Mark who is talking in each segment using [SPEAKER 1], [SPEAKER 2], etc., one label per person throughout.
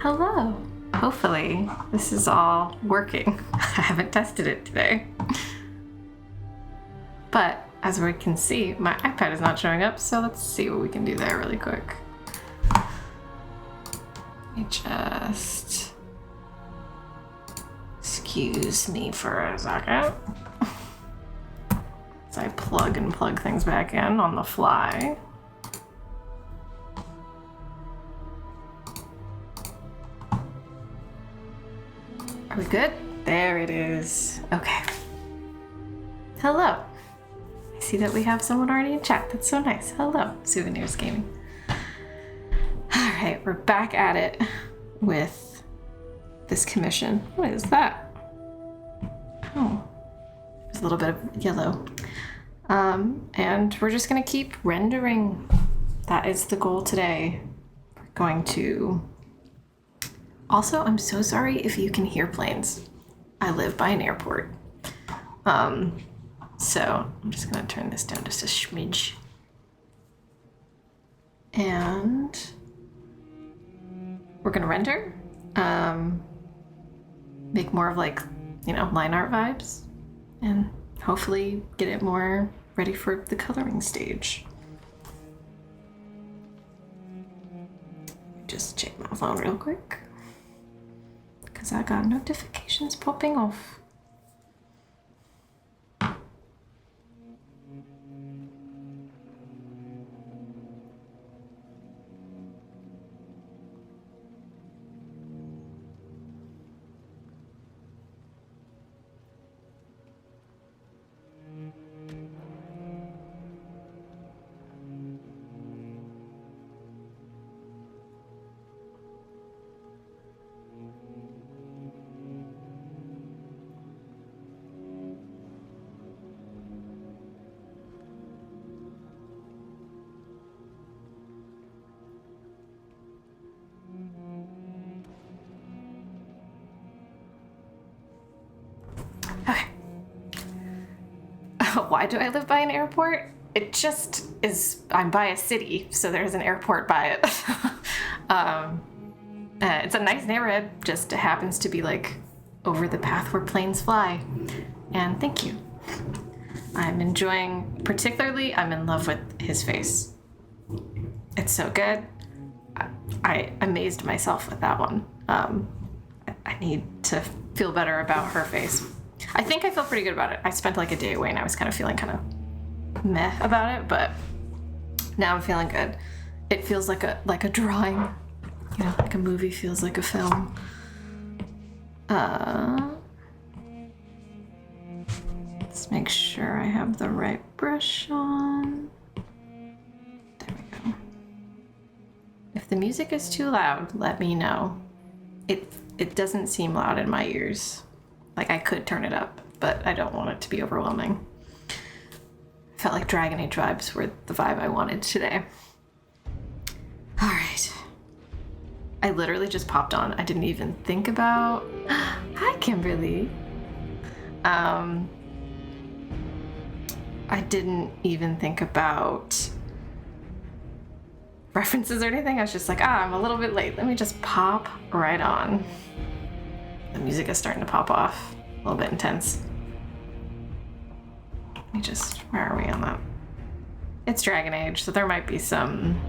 [SPEAKER 1] Hello. Hopefully this is all working. I haven't tested it today. But as we can see, my iPad is not showing up, so let's see what we can do there really quick. Let me just... Excuse me for a second. As I plug and plug things back in on the fly. Are we good? There it is. Okay. Hello. I see that we have someone already in chat. That's so nice. Hello, Souvenirs Gaming. All right, we're back at it with this commission. What is that? Oh, there's a little bit of yellow. And we're just gonna keep rendering. That is the goal today. We're going to... Also, I'm so sorry if you can hear planes. I live by an airport. So I'm just gonna turn this down just a smidge. And we're gonna render. Make more of like, line art vibes. And hopefully get it more ready for the coloring stage. Just check my phone real quick. Because I got notifications popping off. Why do I live by an airport? It just is, I'm by a city, so there's an airport by it. It's a nice neighborhood, just happens to be like over the path where planes fly. And thank you. I'm enjoying, particularly, I'm in love with his face. It's so good. I amazed myself with that one. I need to feel better about her face. I think I feel pretty good about it. I spent like a day away and I was kind of feeling kind of meh about it, but now I'm feeling good. It feels like a drawing, like a movie feels like a film. Let's make sure I have the right brush on. There we go. If the music is too loud, let me know. It doesn't seem loud in my ears. Like, I could turn it up, but I don't want it to be overwhelming. I felt like Dragon Age vibes were the vibe I wanted today. All right. I literally just popped on. I didn't even think about... Hi, Kimberly. I didn't even think about references or anything. I was just like, I'm a little bit late. Let me just pop right on. The music is starting to pop off. A little bit intense. Let me just... Where are we on that? It's Dragon Age, so there might be some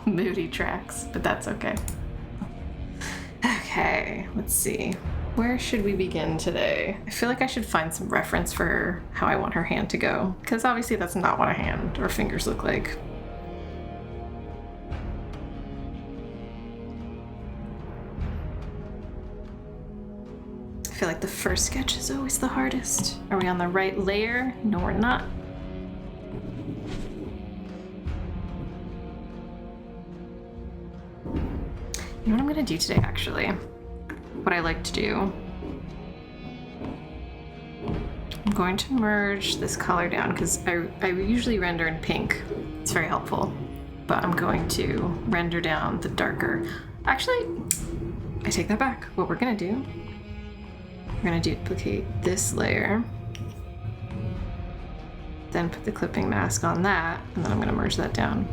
[SPEAKER 1] moody tracks, but that's okay. Okay, let's see. Where should we begin today? I feel like I should find some reference for how I want her hand to go, because obviously that's not what a hand or fingers look like. I feel like the first sketch is always the hardest. Are we on the right layer? No, we're not. You know what I'm gonna do today, actually? What I like to do. I'm going to merge this color down because I usually render in pink. It's very helpful. But I'm going to render down the darker. Actually, I take that back. What we're gonna do, we're gonna duplicate this layer, then put the clipping mask on that, and then I'm gonna merge that down.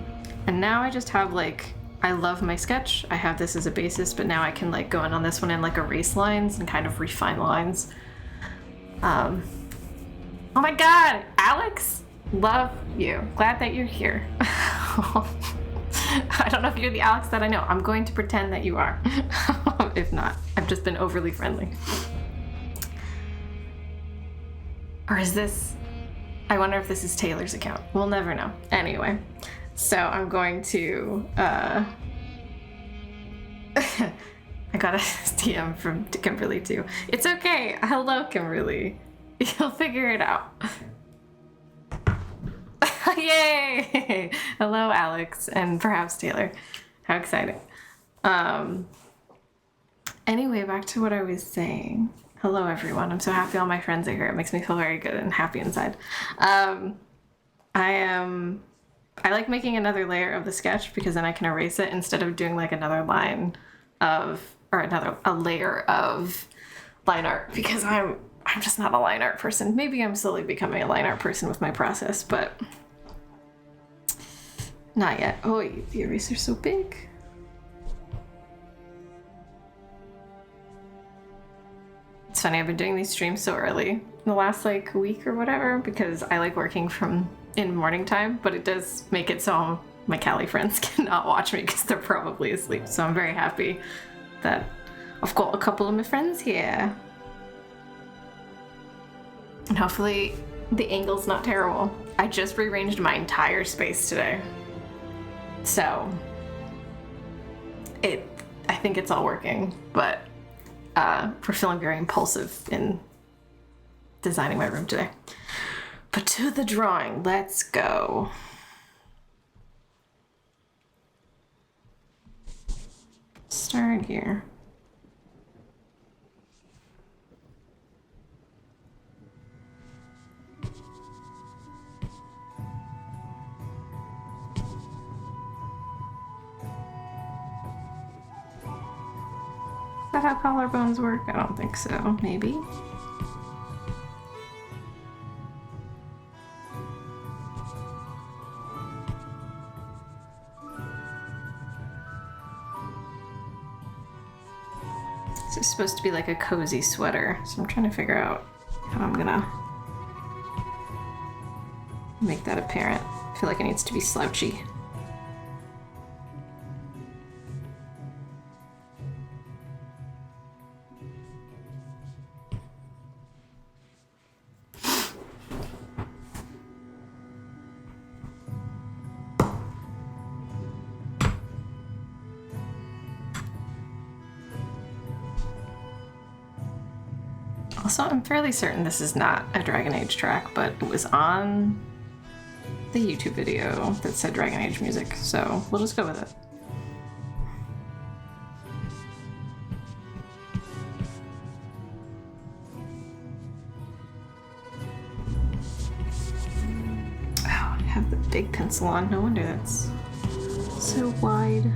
[SPEAKER 1] And now I just have like I love my sketch. I have this as a basis, but now I can like go in on this one and like erase lines and kind of refine lines. Oh my God, Alex, love you. Glad that you're here. I don't know if you're the Alex that I know. I'm going to pretend that you are. If not, I've just been overly friendly. Or is this... I wonder if this is Taylor's account. We'll never know. Anyway, so I'm going to... I got a DM from Kimberly too. It's okay. Hello, Kimberly. You'll figure it out. Yay! Hello, Alex, and perhaps Taylor. How exciting. Anyway, back to what I was saying. Hello, everyone. I'm so happy all my friends are here. It makes me feel very good and happy inside. I like making another layer of the sketch because then I can erase it instead of doing like another line of, or a layer of line art, because I'm just not a line art person. Maybe I'm slowly becoming a line art person with my process, but not yet. Oh, the eraser's so big. It's funny, I've been doing these streams so early in the last like week or whatever because I like working in morning time, but it does make it so my Cali friends cannot watch me because they're probably asleep. So I'm very happy that I've got a couple of my friends here. And hopefully the angle's not terrible. I just rearranged my entire space today. So I think it's all working, but we're feeling very impulsive in designing my room today. But to the drawing, let's go. Start here. Is that how collarbones work? I don't think so. Maybe. This is supposed to be like a cozy sweater, so I'm trying to figure out how I'm gonna make that apparent. I feel like it needs to be slouchy. Also, I'm fairly certain this is not a Dragon Age track, but it was on the YouTube video that said Dragon Age music, so we'll just go with it. Oh, I have the big pencil on. No wonder that's so wide.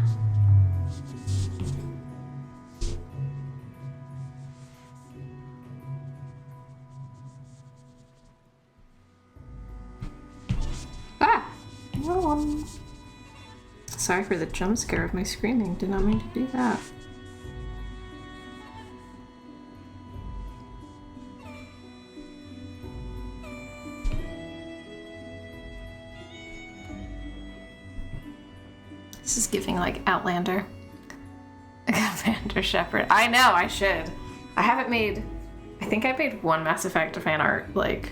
[SPEAKER 1] Sorry for the jump scare of my screaming. Did not mean to do that. This is giving like Outlander. Commander Shepard. I know, I should. I haven't made... I think I made one Mass Effect fan art, like...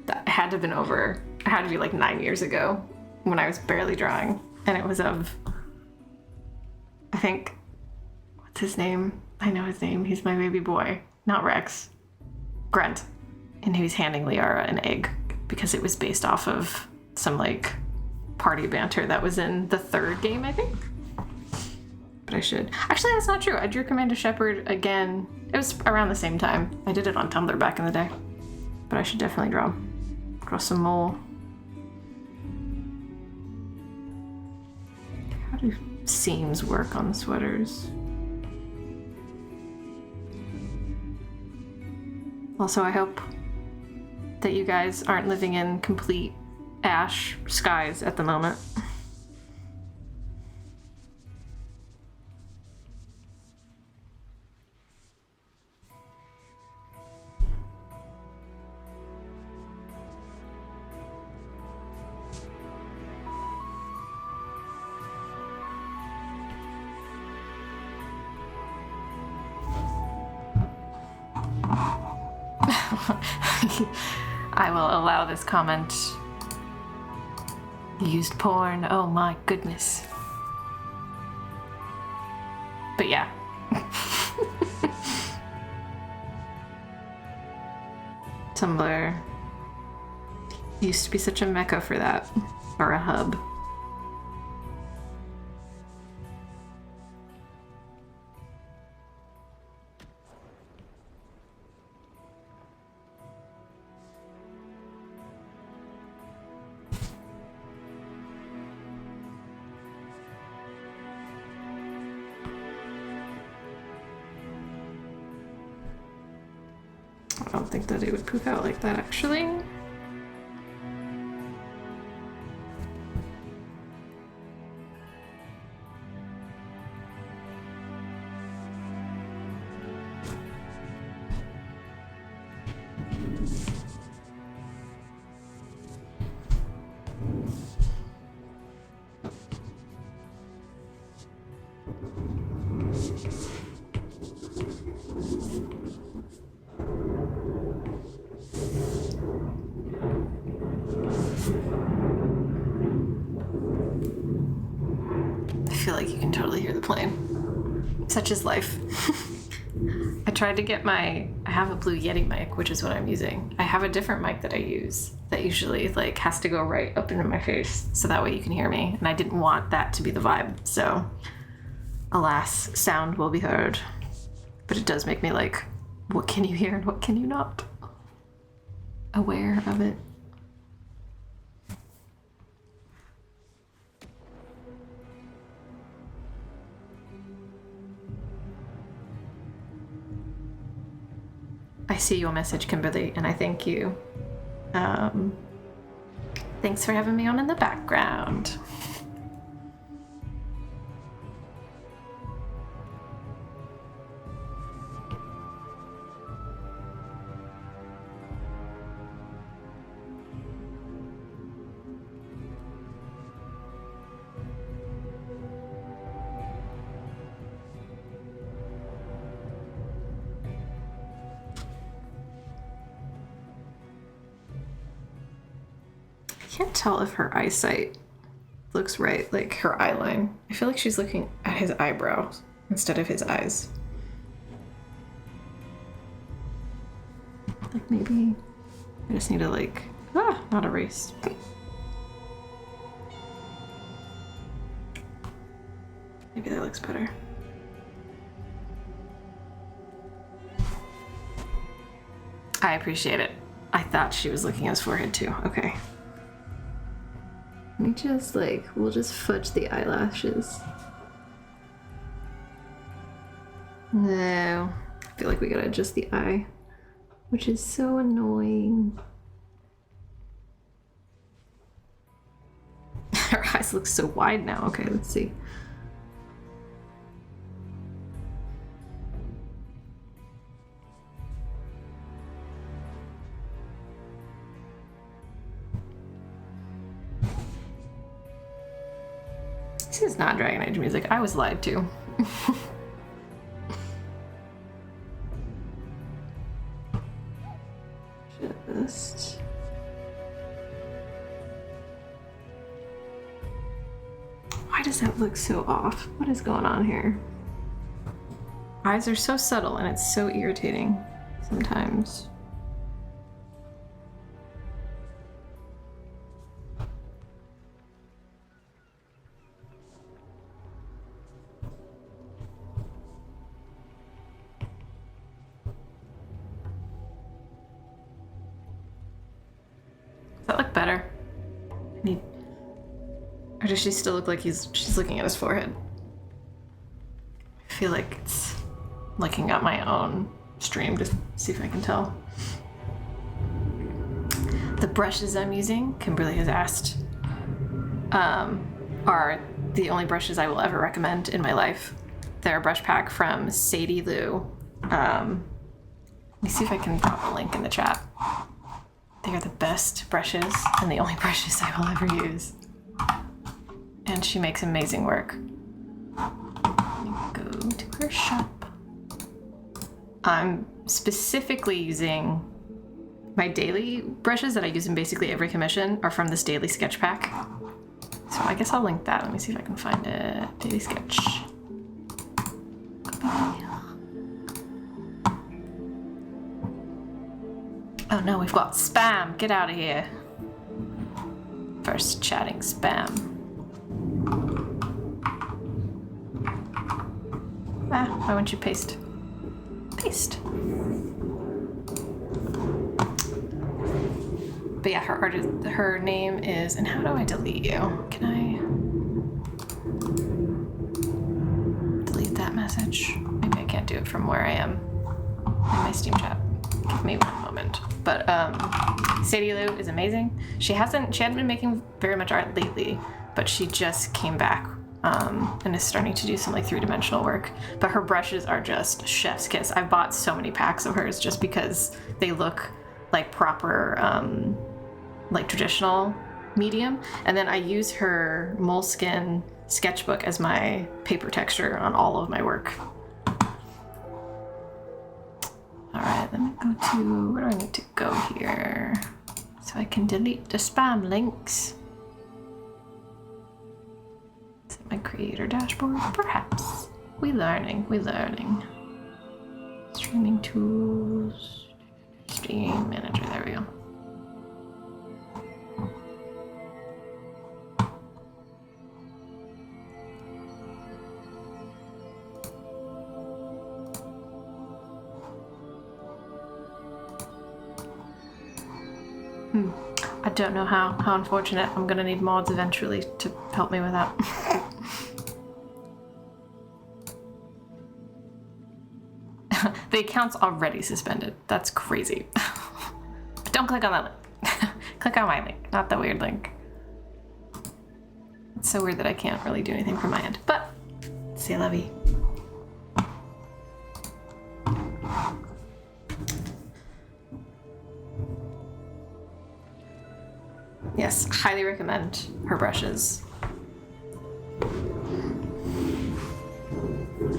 [SPEAKER 1] that had to have been over... It had to be like 9 years ago when I was barely drawing. And it was of... I think... What's his name? I know his name. He's my baby boy. Not Rex. Grunt. And he was handing Liara an egg because it was based off of some like party banter that was in the third game, I think. But I should. Actually, that's not true. I drew Commander Shepard again. It was around the same time. I did it on Tumblr back in the day. But I should definitely draw some more. How do seams work on sweaters? Also, I hope that you guys aren't living in complete ash skies at the moment. I will allow this comment. Used porn, oh my goodness. But yeah. Tumblr used to be such a mecca for that, or a hub. I don't think that it would poop out like that, actually. I feel like you can totally hear the plane. Such is life. I tried to get I have a Blue Yeti mic, which is what I'm using. I have a different mic that I use that usually like has to go right up into my face so that way you can hear me. And I didn't want that to be the vibe. So alas, sound will be heard. But it does make me like, what can you hear and what can you not? Aware of it. I see your message, Kimberly, and I thank you. Thanks for having me on in the background. I can't tell if her eyesight looks right, like her eye line. I feel like she's looking at his eyebrows instead of his eyes. Like maybe I just need to like, not erase. Maybe that looks better. I appreciate it. I thought she was looking at his forehead too. Okay. Let me just we'll just fudge the eyelashes. No. I feel like we gotta adjust the eye, which is so annoying. Her eyes look so wide now. Okay, let's see. This is not Dragon Age music. I was lied to. Just... Why does that look so off? What is going on here? Eyes are so subtle and it's so irritating sometimes. Does that look better? Or does she still look like she's looking at his forehead? I feel like it's looking at my own stream to see if I can tell. The brushes I'm using, Kimberly has asked, are the only brushes I will ever recommend in my life. They're a brush pack from Sadie Lou. Let me see if I can drop a link in the chat. They are the best brushes and the only brushes I will ever use. And she makes amazing work. Let me go to her shop. I'm specifically using my daily brushes that I use in basically every commission are from this daily sketch pack. So I guess I'll link that. Let me see if I can find it. Daily sketch. Oh no, we've got spam. Get out of here. First chatting spam. Ah, why won't you paste? Paste. But yeah, her name is, and how do I delete you? Can I delete that message? Maybe I can't do it from where I am in my Steam chat. Give me one moment. But Sadie Lou is amazing. She hadn't been making very much art lately, but she just came back and is starting to do some like 3-dimensional work. But her brushes are just chef's kiss. I've bought so many packs of hers just because they look like proper like traditional medium. And then I use her moleskin sketchbook as my paper texture on all of my work. All right, let me go to, where do I need to go here? So I can delete the spam links. Is it my creator dashboard? Perhaps. We learning. Streaming tools, stream manager, there we go. I don't know how unfortunate. I'm gonna need mods eventually to help me with that. The account's already suspended. That's crazy. But don't click on that link. Click on my link, not the weird link. It's so weird that I can't really do anything from my end. But, c'est la vie. Yes, highly recommend her brushes.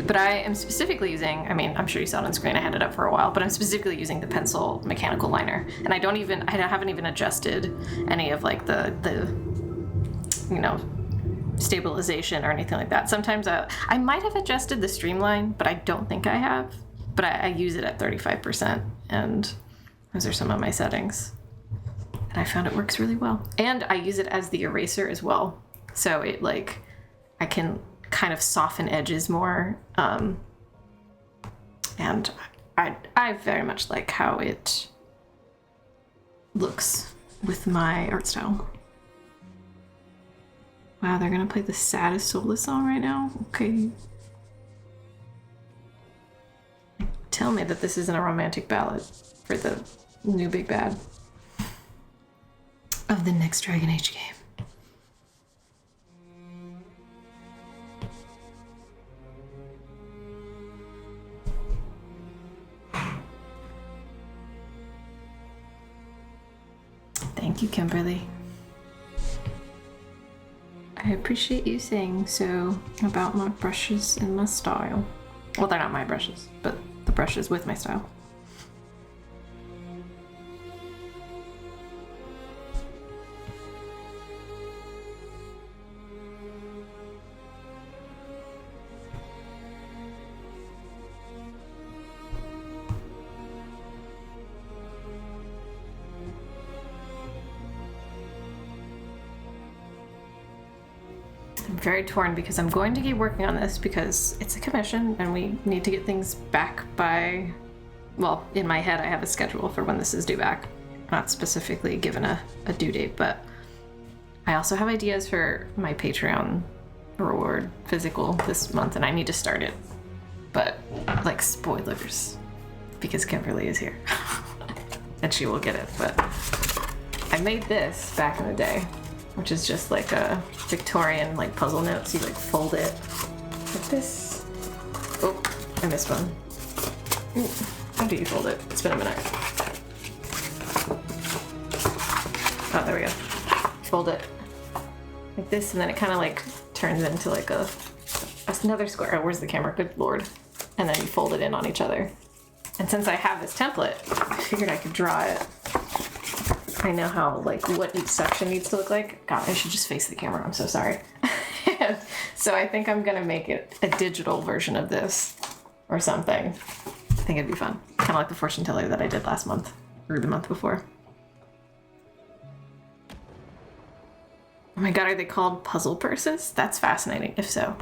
[SPEAKER 1] But I am specifically using, I mean, I'm sure you saw it on screen, I had it up for a while, but I'm specifically using the pencil mechanical liner. And I haven't even adjusted any of like the you know, stabilization or anything like that. Sometimes I might have adjusted the streamline, but I don't think I have. But I use it at 35%, and those are some of my settings. And I found it works really well. And I use it as the eraser as well. So it like, I can kind of soften edges more. And I very much like how it looks with my art style. Wow, they're gonna play the saddest Soulless song right now? Okay. Tell me that this isn't a romantic ballad for the new big bad of the next Dragon Age game. Thank you, Kimberly. I appreciate you saying so about my brushes and my style. Well, they're not my brushes, but the brushes with my style. I'm very torn because I'm going to keep working on this because it's a commission and we need to get things back by, well, in my head I have a schedule for when this is due back. Not specifically given a due date, but I also have ideas for my Patreon reward physical this month and I need to start it. But, like, spoilers, because Kimberly is here and she will get it, but I made this back in the day, which is just like a Victorian like puzzle note. So you like fold it like this. Oh, I missed one. Ooh, how do you fold it? It's been a minute. Oh, there we go. Fold it like this, and then it kind of like turns into like another square. Oh, where's the camera? Good lord. And then you fold it in on each other. And since I have this template, I figured I could draw it I know how, like, what each section needs to look like. God, I should just face the camera. I'm so sorry. So I think I'm gonna make it a digital version of this or something. I think it'd be fun. Kind of like the fortune teller that I did last month or the month before. Oh my god, are they called puzzle purses? That's fascinating, if so.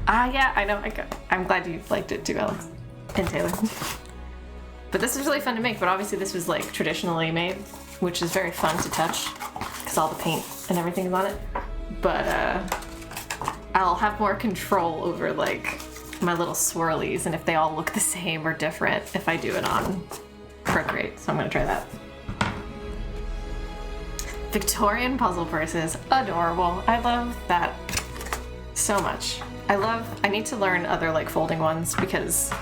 [SPEAKER 1] Yeah, I know. I'm glad you liked it too, Alex and Taylor. But this was really fun to make, but obviously this was like traditionally made, which is very fun to touch because all the paint and everything is on it. But I'll have more control over like my little swirlies and if they all look the same or different if I do it on Procreate. So I'm gonna try that. Victorian puzzle purses, adorable. I love that so much. I need to learn other like folding ones because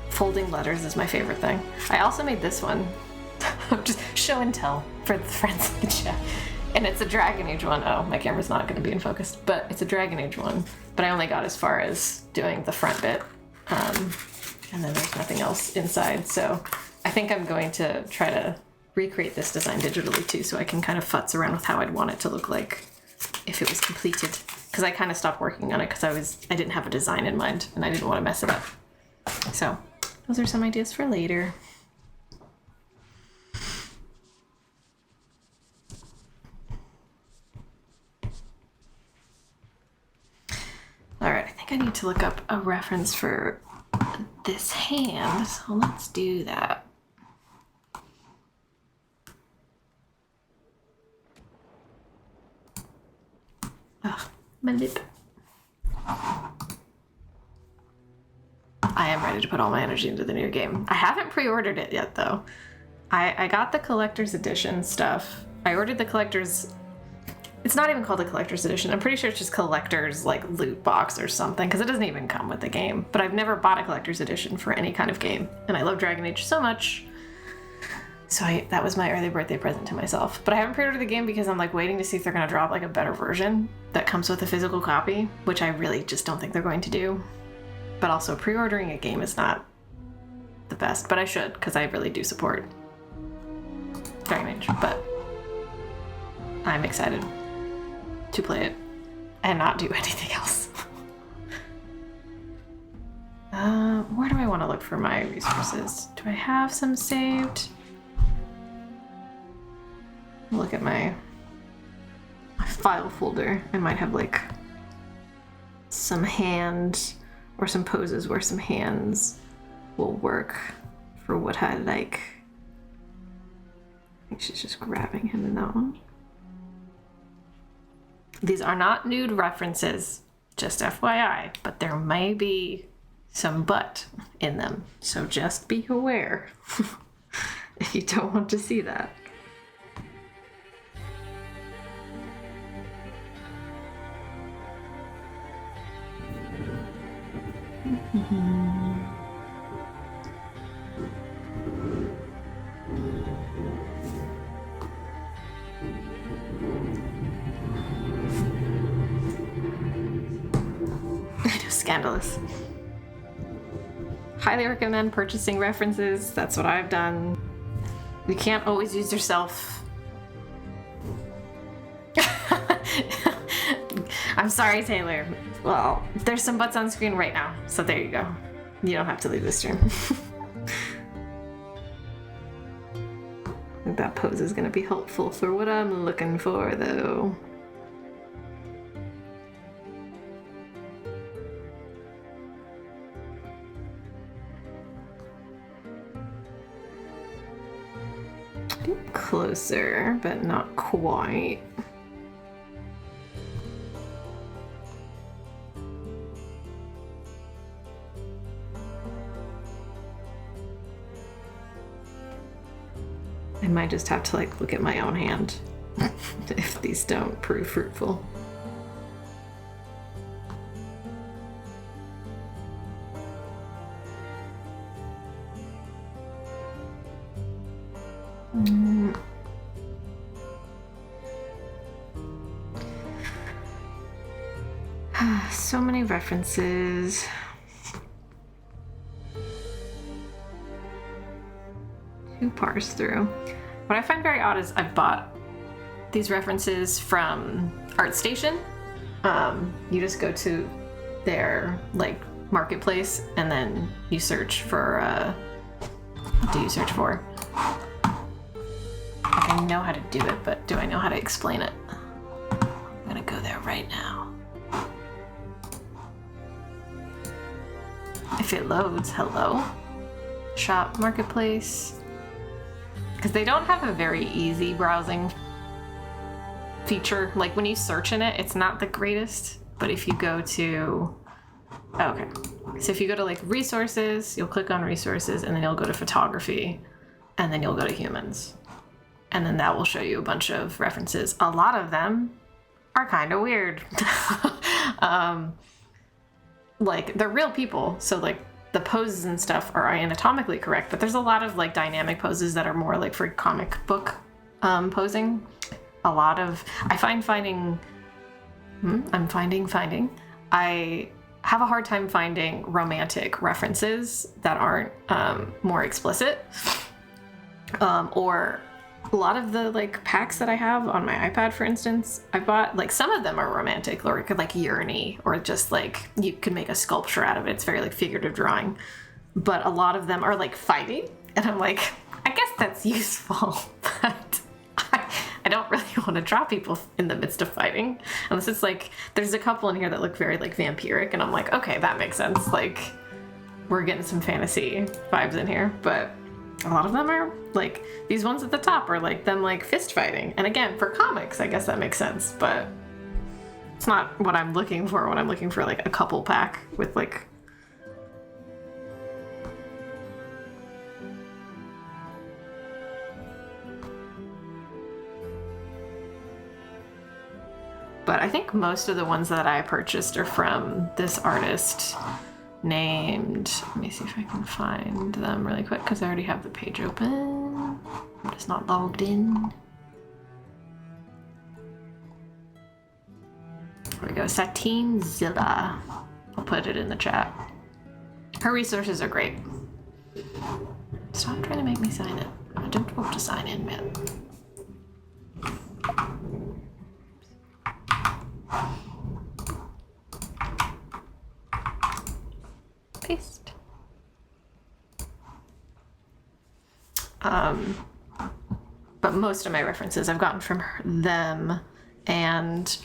[SPEAKER 1] folding letters is my favorite thing. I also made this one. Just show and tell for the friends in the chat. And it's a Dragon Age one. Oh, my camera's not going to be in focus, but it's a Dragon Age one. But I only got as far as doing the front bit. And then there's nothing else inside. So I think I'm going to try to recreate this design digitally too, so I can kind of futz around with how I'd want it to look like if it was completed. Because I kind of stopped working on it because I didn't have a design in mind and I didn't want to mess it up. So those are some ideas for later. All right, I think I need to look up a reference for this hand, so let's do that. Ugh, my lip. I am ready to put all my energy into the new game. I haven't pre-ordered it yet, though. I got the collector's edition stuff. I ordered the collector's... It's not even called a collector's edition. I'm pretty sure it's just collector's, like, loot box or something, because it doesn't even come with the game. But I've never bought a collector's edition for any kind of game, and I love Dragon Age so much. So that was my early birthday present to myself. But I haven't pre-ordered the game because I'm, like, waiting to see if they're going to drop, like, a better version that comes with a physical copy, which I really just don't think they're going to do. But also, pre-ordering a game is not the best, but I should, because I really do support Dragon Age. But I'm excited to play it and not do anything else. Where do I want to look for my resources? Do I have some saved? Look at my file folder. I might have like some hand or some poses where some hands will work for what I like. I think she's just grabbing him in that one. These are not nude references, just FYI, but there may be some butt in them, so just be aware if you don't want to see that. Scandalous. Highly recommend purchasing references. That's what I've done. You can't always use yourself. I'm sorry, Taylor. Well, there's some butts on screen right now, so there you go. You don't have to leave this stream. I think that pose is going to be helpful for what I'm looking for, though. Closer, but not quite. I might just have to like look at my own hand if these don't prove fruitful. So many references. To parse through. What what I find very odd is I've bought these references from ArtStation. You just go to their like marketplace and then you search for what do you search for? I know how to do it, but do I know how to explain it? I'm gonna go there right now. If it loads, hello. Shop marketplace. Because they don't have a very easy browsing feature. Like when you search in it, it's not the greatest. But if you go to, okay. So if you go to like resources, you'll click on resources and then you'll go to photography and then you'll go to humans. And then that will show you a bunch of references. A lot of them are kind of weird. Like they're real people. So like the poses and stuff are anatomically correct, but there's a lot of like dynamic poses that are more like for comic book posing. A lot of, I have a hard time finding romantic references that aren't more explicit. Or a lot of the like packs that I have on my iPad, for instance, I bought like some of them are romantic or like yearny, or just like you could make a sculpture out of it. It's very like figurative drawing, but a lot of them are like fighting, and I'm like, I guess that's useful, but I don't really want to draw people in the midst of fighting unless it's like there's a couple in here that look very like vampiric, and I'm like, okay, that makes sense. Like we're getting some fantasy vibes in here, but a lot of them are like these ones at the top are like them like fist fighting. And again, for comics, I guess that makes sense, but it's not what I'm looking for when I'm looking for like a couple pack with like. But I think most of the ones that I purchased are from this artist named, let me see if I can find them really quick because I already have the page open. I'm just not logged in. There we go, Satine Zilla. I'll put it in the chat. Her resources are great. Stop trying to make me sign in. I don't want to sign in, man. Paste. But most of my references I've gotten from them, and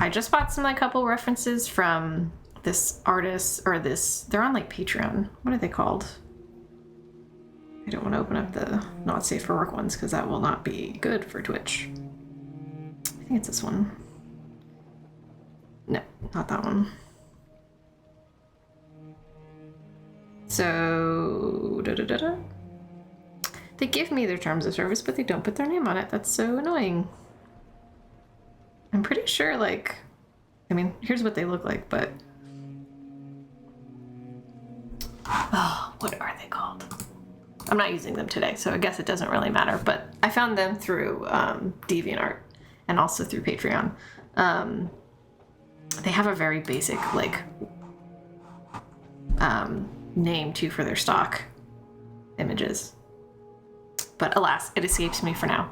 [SPEAKER 1] I just bought some like couple references from this artist, or this, they're on like Patreon. What are they called? I don't want to open up the not safe for work ones because that will not be good for Twitch. I think it's this one. No, not that one. So, they give me their terms of service, but they don't put their name on it. That's so annoying. I'm pretty sure, like, I mean, here's what they look like, but... Oh, what are they called? I'm not using them today, so I guess it doesn't really matter, but I found them through DeviantArt and also through Patreon. They have a very basic, like, name too for their stock images, but alas, it escapes me for now.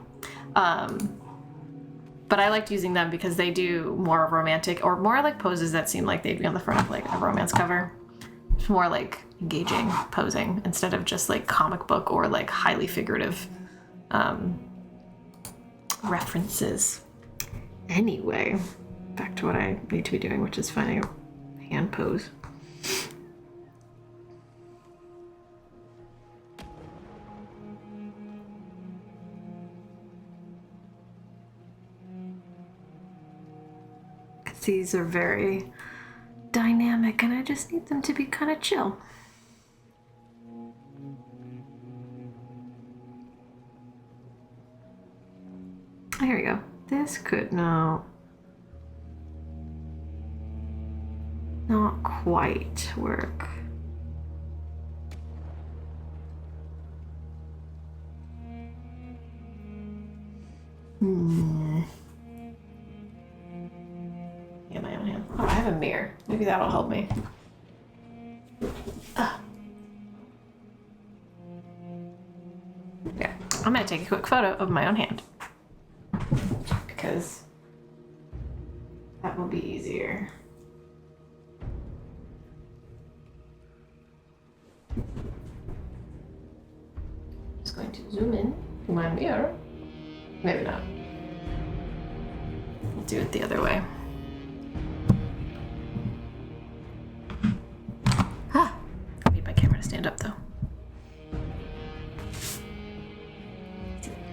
[SPEAKER 1] But I liked using them because they do more romantic or more like poses that seem like they'd be on the front of like a romance cover. It's more like engaging posing instead of just like comic book or like highly figurative references. Anyway, back to what I need to be doing, which is finding a hand pose. These are very dynamic and I just need them to be kind of chill. Here we go. This could, no. Not quite work. Yeah, my own hand. Oh, I have a mirror. Maybe that'll help me. Yeah. I'm gonna take a quick photo of my own hand because that will be easier. Just going to zoom in to my mirror. Maybe not. We'll do it the other way. I need my camera to stand up though.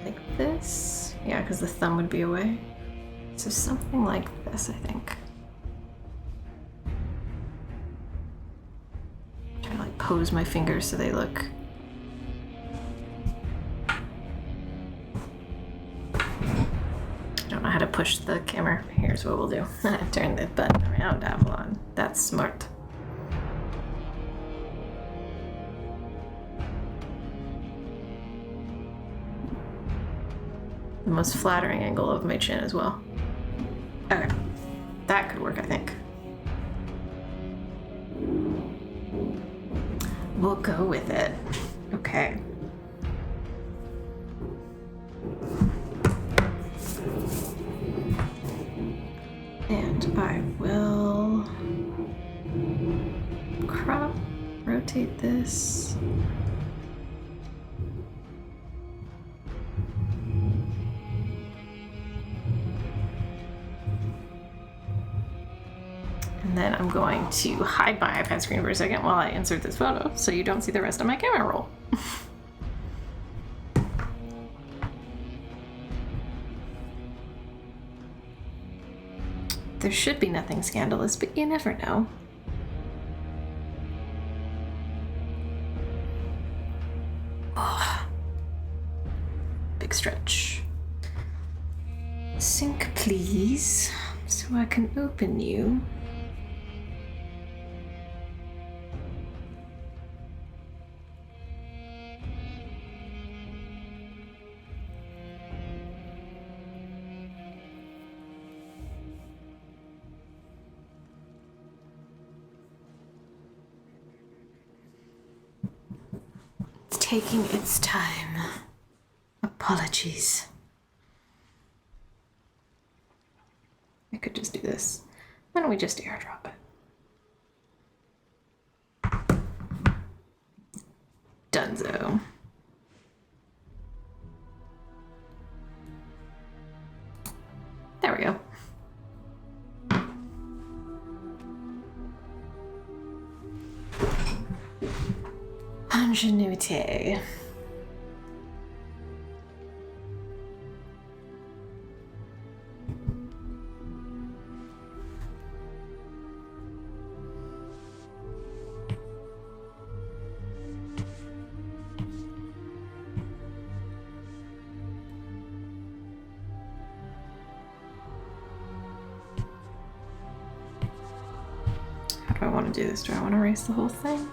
[SPEAKER 1] Like this. Yeah, because the thumb would be away. So something like this, I think. I'm trying to like pose my fingers so they look. I don't know how to push the camera. Here's what we'll do. Turn the button around, Avalon. That's smart. The most flattering angle of my chin as well. Okay, that could work, I think. We'll go with it. Okay. And I will crop, rotate this. And then I'm going to hide my iPad screen for a second while I insert this photo so you don't see the rest of my camera roll. There should be nothing scandalous, but you never know. Oh. Big stretch. Sync, please, so I can open you. Taking its time. Apologies. I could just do this. Why don't we just airdrop it? Dunzo. There we go. Ingenuity. How do I want to do this? Do I want to erase the whole thing?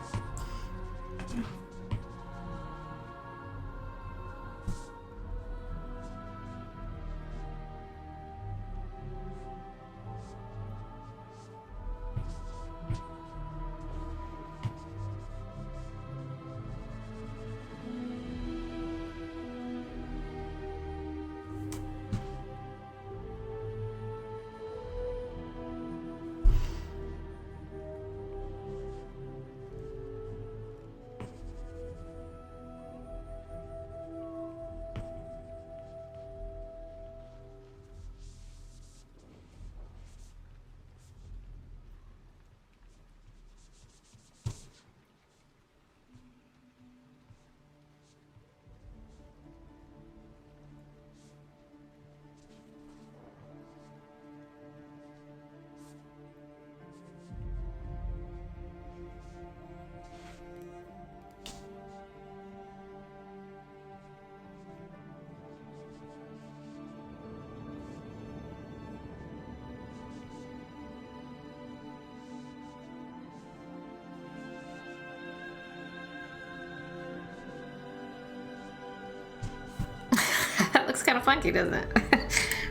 [SPEAKER 1] That looks kind of funky, doesn't it?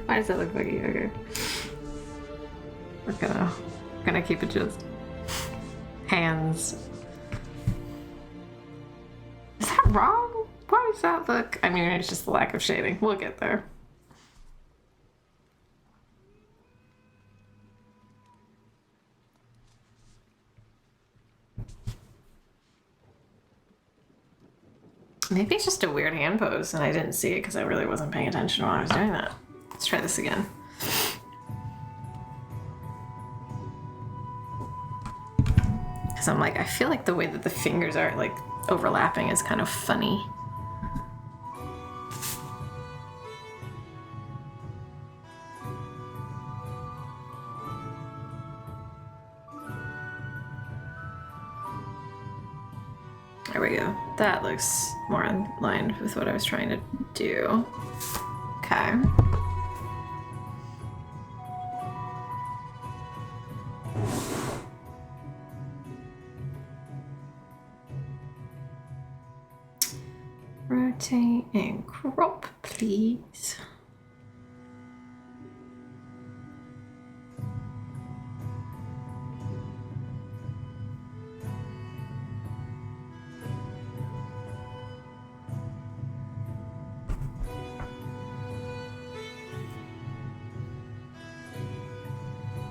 [SPEAKER 1] Why does that look funky? Okay. We're gonna keep it just hands. Is that wrong? Why How does that look? I mean, it's just the lack of shading. We'll get there. Maybe it's just a weird hand pose and I didn't see it because I really wasn't paying attention while I was doing that. Let's try this again. Because I'm like, I feel like the way that the fingers are like overlapping is kind of funny. There we go. That looks more in line with what I was trying to do. Okay. Rotate and crop, please.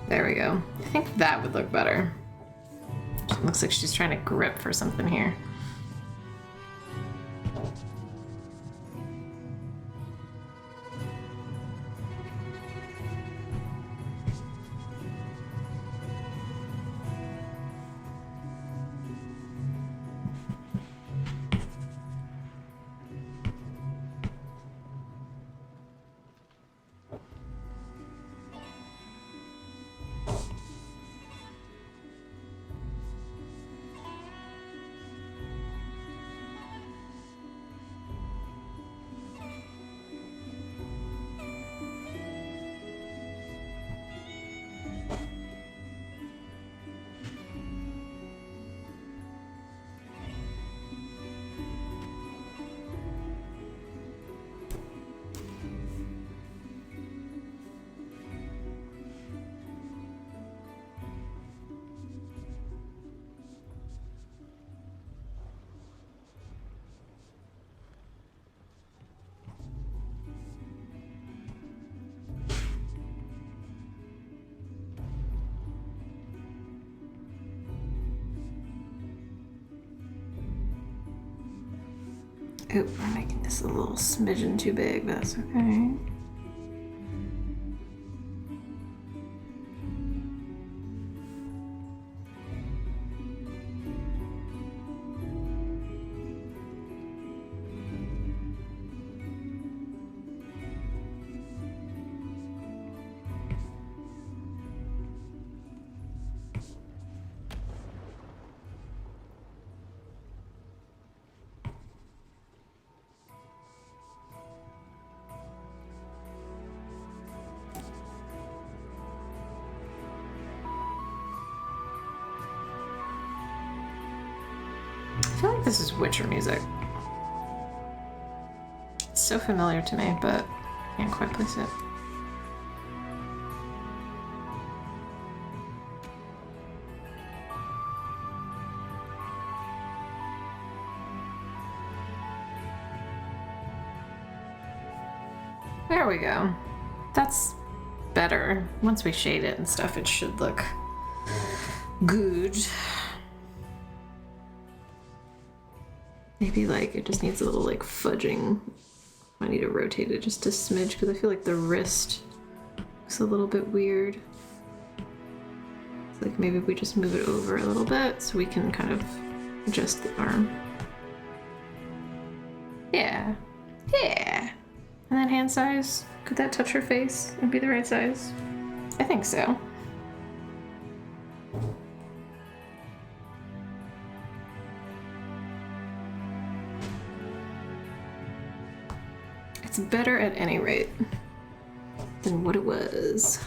[SPEAKER 1] There we go. I think that would look better. It looks like she's trying to grip for something here. Oop, we're making this a little smidgen too big, but that's okay. I feel like this is Witcher music. It's so familiar to me, but I can't quite place it. There we go. That's better. Once we shade it and stuff, it should look good. Maybe like it just needs a little like fudging. I need to rotate it just a smidge because I feel like the wrist looks a little bit weird. It's like maybe we just move it over a little bit so we can kind of adjust the arm. Yeah. Yeah. And then hand size. Could that touch her face and be the right size? I think so. It's better at any rate than what it was.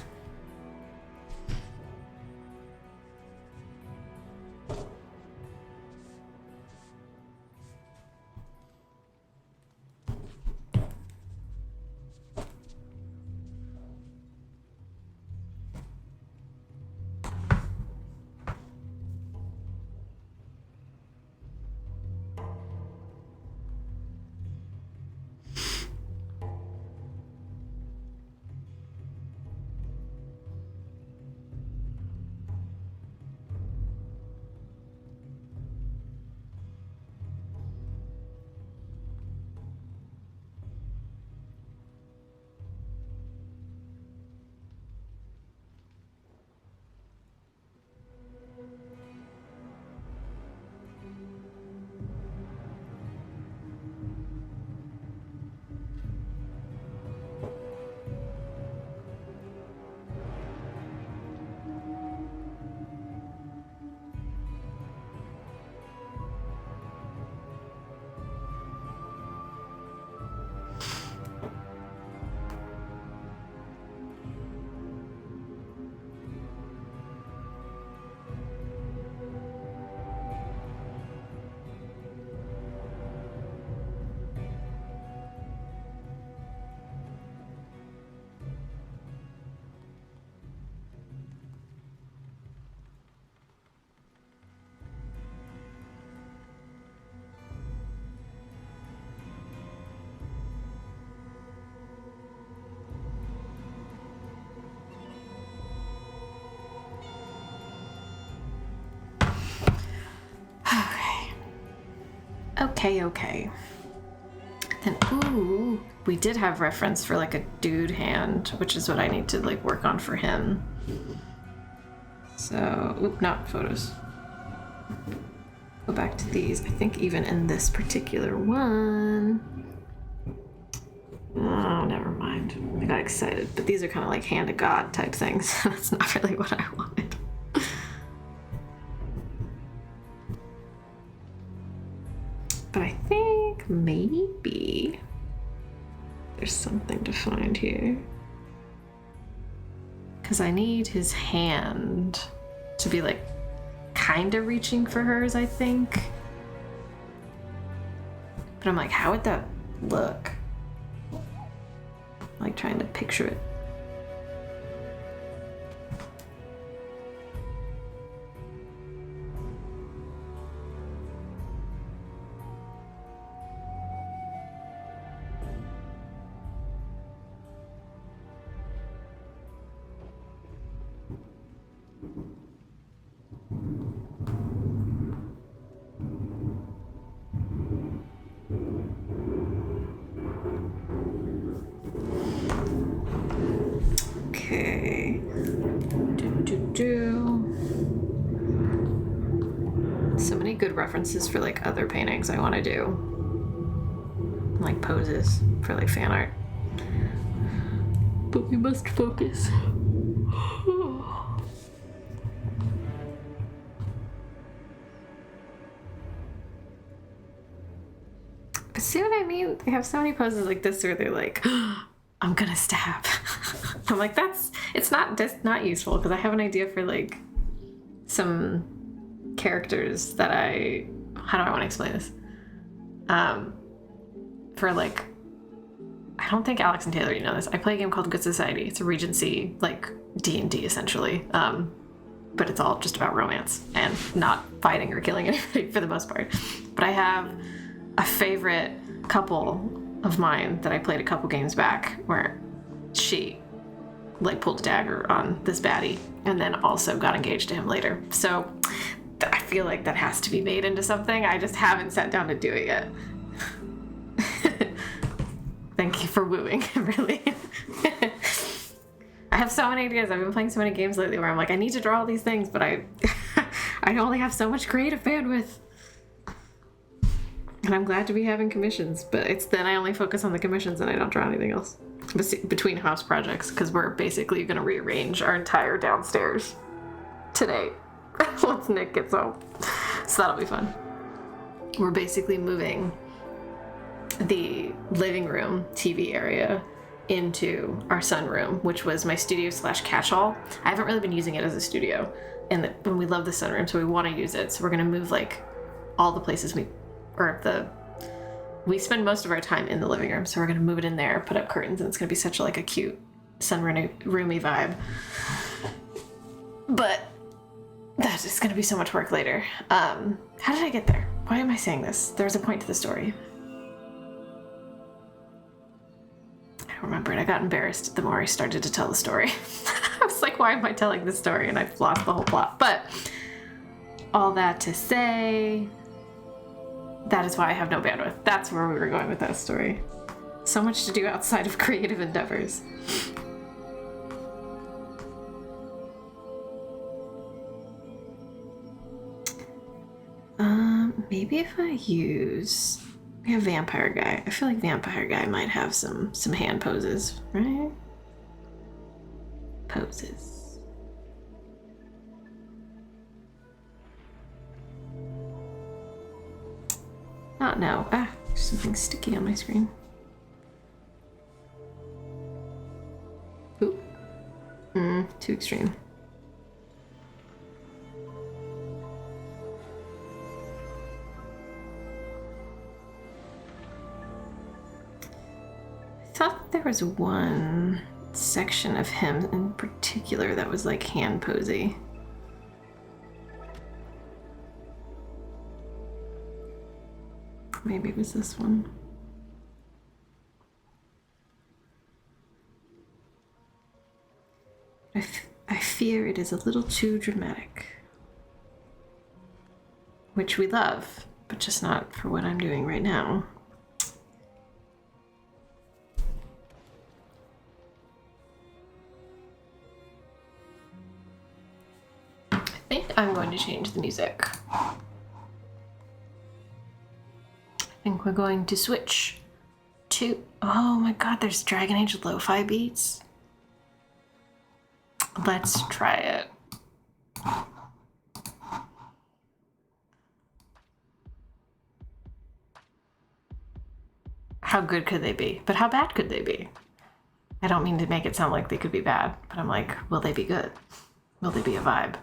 [SPEAKER 1] okay. Then, ooh, we did have reference for like a dude hand, which is what I need to like work on for him. So, oop, not photos. Go back to these. I think even in this particular one. Oh, never mind. I got excited. But these are kind of like hand of God type things. That's not really what I wanted. But I think maybe there's something to find here. Because I need his hand to be like kind of reaching for hers, I think. But I'm like, how would that look? Like trying to picture it. Okay. So many good references for like other paintings I want to do. Like poses for like fan art. But we must focus. But see what I mean? They have so many poses like this where they're like, I'm gonna stab. I'm like, it's not just not useful because I have an idea for like some characters that how do I want to explain this? For like, I don't think Alex and Taylor, you know this. I play a game called Good Society. It's a Regency, like D&D essentially. But it's all just about romance and not fighting or killing anybody for the most part. But I have a favorite couple of mine that I played a couple games back where she like pulled a dagger on this baddie and then also got engaged to him later. So I feel like that has to be made into something. I just haven't sat down to do it yet. Thank you for wooing, really. I have so many ideas. I've been playing so many games lately where I'm like, I need to draw all these things, but I only have so much creative bandwidth. And I'm glad to be having commissions, but it's then I only focus on the commissions and I don't draw anything else between house projects because we're basically going to rearrange our entire downstairs today once Nick gets home. So that'll be fun. We're basically moving the living room TV area into our sunroom, which was my studio / catch-all. I haven't really been using it as a studio, and we love the sunroom, so we want to use it. So we're going to move like all the places we spend most of our time in the living room, so we're going to move it in there, put up curtains, and it's going to be such like a cute sunroomy vibe. But that is going to be so much work later. How did I get there? Why am I saying this? There's a point to the story. I don't remember it. I got embarrassed the more I started to tell the story. I was like, why am I telling this story? And I've lost the whole plot. But all that to say, that is why I have no bandwidth. That's where we were going with that story. So much to do outside of creative endeavors. Maybe if I use... We have Vampire Guy. I feel like Vampire Guy might have some hand poses, right? Poses. Oh no. Ah, there's something sticky on my screen. Ooh. Too extreme. I thought there was one section of him in particular that was like hand posy. Maybe it was this one. I fear it is a little too dramatic. Which we love, but just not for what I'm doing right now. I think I'm going to change the music. I think we're going to switch to... Oh my god, there's Dragon Age lo-fi beats. Let's try it. How good could they be? But how bad could they be? I don't mean to make it sound like they could be bad, but I'm like, will they be good? Will they be a vibe?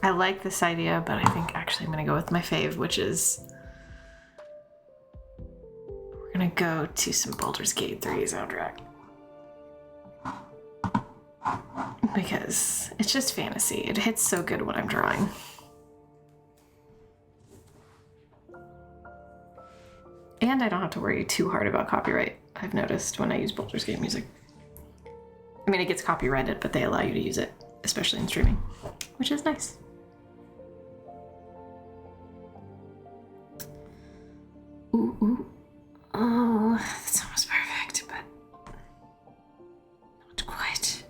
[SPEAKER 1] I like this idea, but I think actually I'm gonna go with my fave, which is we're gonna go to some Baldur's Gate 3 soundtrack. Because it's just fantasy. It hits so good when I'm drawing. And I don't have to worry too hard about copyright, I've noticed when I use Baldur's Gate music. I mean, it gets copyrighted, but they allow you to use it, especially in streaming, which is nice. Ooh, ooh. Oh, that's almost perfect, but not quite.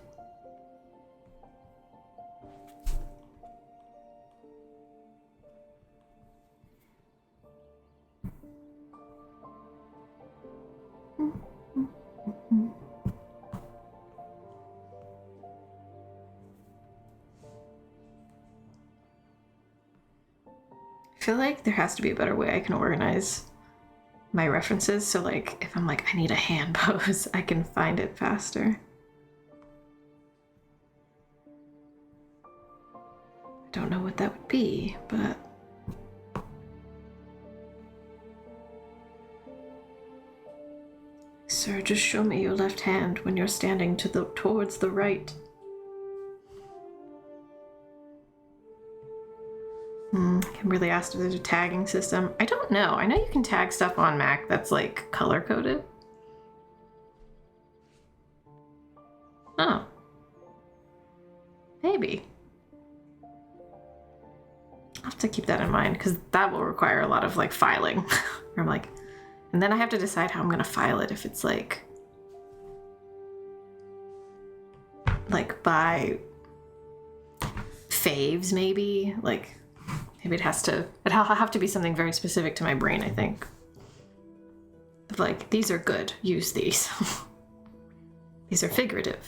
[SPEAKER 1] I feel like there has to be a better way I can organize my references, so like if I'm like I need a hand pose, I can find it faster. I don't know what that would be, but sir, just show me your left hand when you're standing towards the right. I'm really asked if there's a tagging system. I don't know. I know you can tag stuff on Mac that's like color coded. Oh. Maybe. I'll have to keep that in mind because that will require a lot of like filing. Where I'm like, and then I have to decide how I'm gonna file it if it's like by faves maybe, like maybe it'll have to be something very specific to my brain, I think. Like, these are good, use these. These are figurative.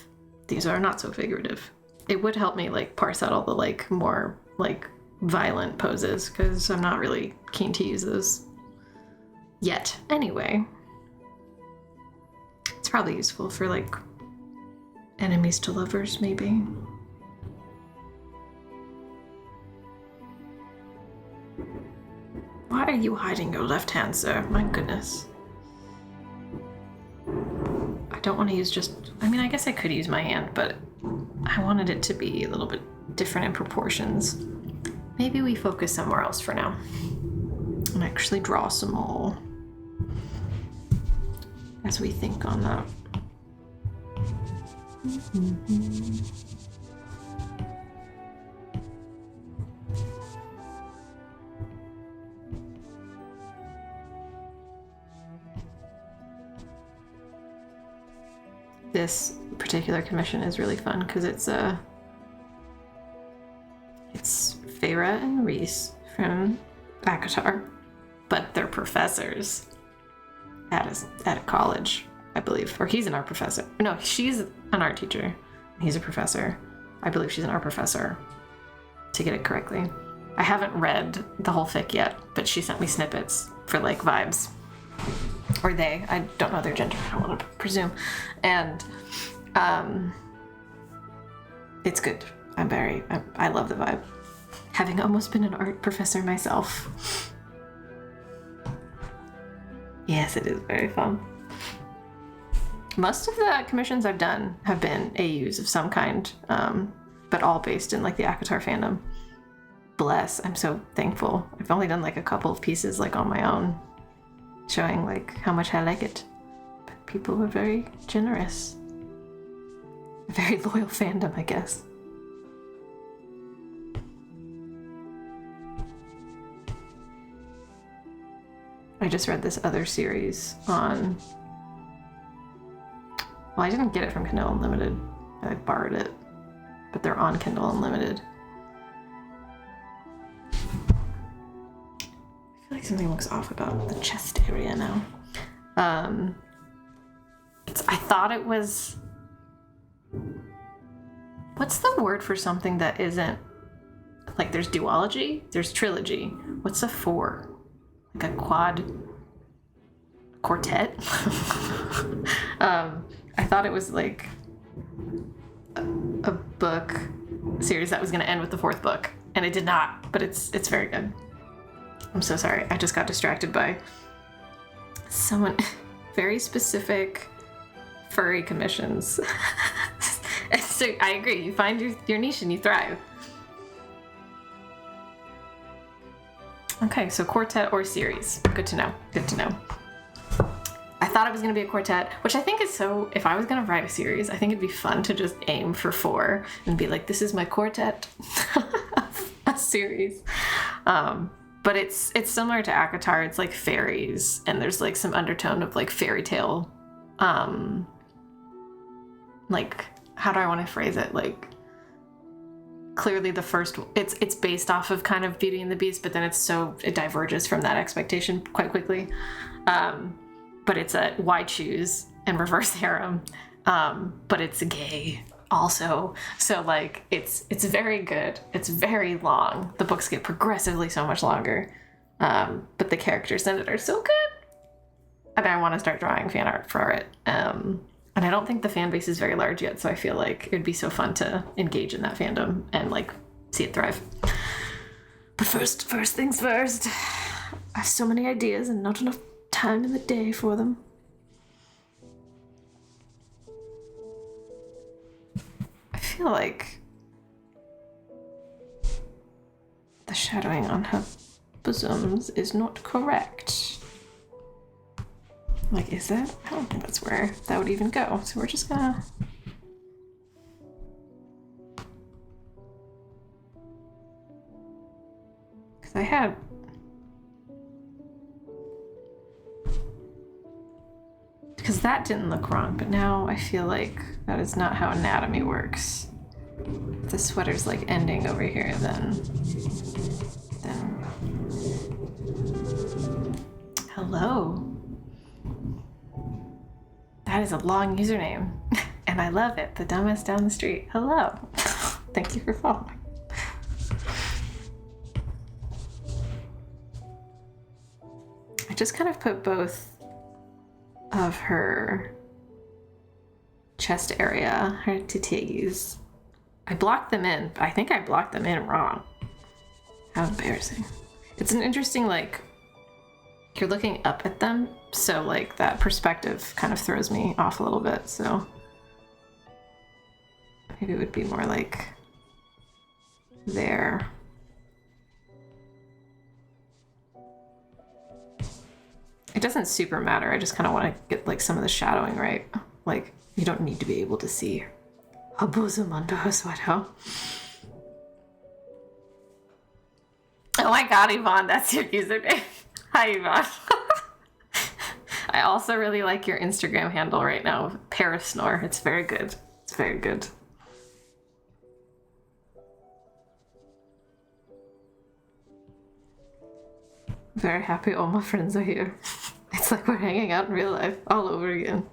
[SPEAKER 1] These are not so figurative. It would help me like parse out all the like more like violent poses because I'm not really keen to use those yet. Anyway, it's probably useful for like enemies to lovers maybe. Why are you hiding your left hand, sir? My goodness. I don't want to use I mean, I guess I could use my hand, but I wanted it to be a little bit different in proportions. Maybe we focus somewhere else for now and actually draw some more as we think on that. This particular commission is really fun because it's feyre and rhys from ACOTAR, but they're professors at a college, I believe. Or he's an art professor. No, she's an art teacher. He's a professor. I believe she's an art professor, to get it correctly. I haven't read the whole fic yet, but she sent me snippets for like vibes. Or they, I don't know their gender, I don't want to presume. And it's good. I love the vibe. Having almost been an art professor myself. Yes, it is very fun. Most of the commissions I've done have been AUs of some kind, but all based in like the ACOTAR fandom. Bless, I'm so thankful. I've only done like a couple of pieces like on my own, showing like how much I like it. But people were very generous. A very loyal fandom, I guess. I just read this other series on... Well, I didn't get it from Kindle Unlimited. I borrowed it. But they're on Kindle Unlimited. I feel like something looks off about the chest area now. I thought it was... What's the word for something that isn't... Like, there's duology, there's trilogy. What's a 4? Like a quartet? I thought it was like a book series that was going to end with the 4th book, and it did not, but it's very good. I'm so sorry. I just got distracted by someone very specific furry commissions. So I agree. You find your niche and you thrive. Okay, so quartet or series. Good to know. Good to know. I thought it was going to be a quartet, which I think is so... If I was going to write a series, I think it'd be fun to just aim for 4 and be like, this is my quartet a series. But it's similar to ACOTAR. It's like fairies, and there's like some undertone of like fairy tale. Like, how do I want to phrase it? Like, clearly the first, it's based off of kind of Beauty and the Beast, but then it diverges from that expectation quite quickly. But it's a why choose and reverse harem, but it's gay also. So like it's very good. It's very long. The books get progressively so much longer, but the characters in it are so good, and I want to start drawing fan art for it. And I don't think the fan base is very large yet, so I feel like it'd be so fun to engage in that fandom and like see it thrive. But first things first. I have so many ideas and not enough time in the day for them. I feel like the shadowing on her bosoms is not correct. Like, is that? I don't think that's where that would even go. So we're just gonna... Because I had... Because that didn't look wrong, but now I feel like that is not how anatomy works. If the sweater's like ending over here, then... Hello. That is a long username, and I love it. The dumbest down the street. Hello. Thank you for following. I just kind of put both of her chest area, her titties. I blocked them in. I think I blocked them in wrong. How embarrassing. It's an interesting, like, you're looking up at them, so like that perspective kind of throws me off a little bit, so maybe it would be more like there. It doesn't super matter. I just kind of want to get like some of the shadowing right. Like, you don't need to be able to see her bosom under her sweater. Oh my god, Yvonne, that's your username. Hi, Yvonne. I also really like your Instagram handle right now, Paris Snore. It's very good. It's very good. Very happy all my friends are here. It's like we're hanging out in real life all over again.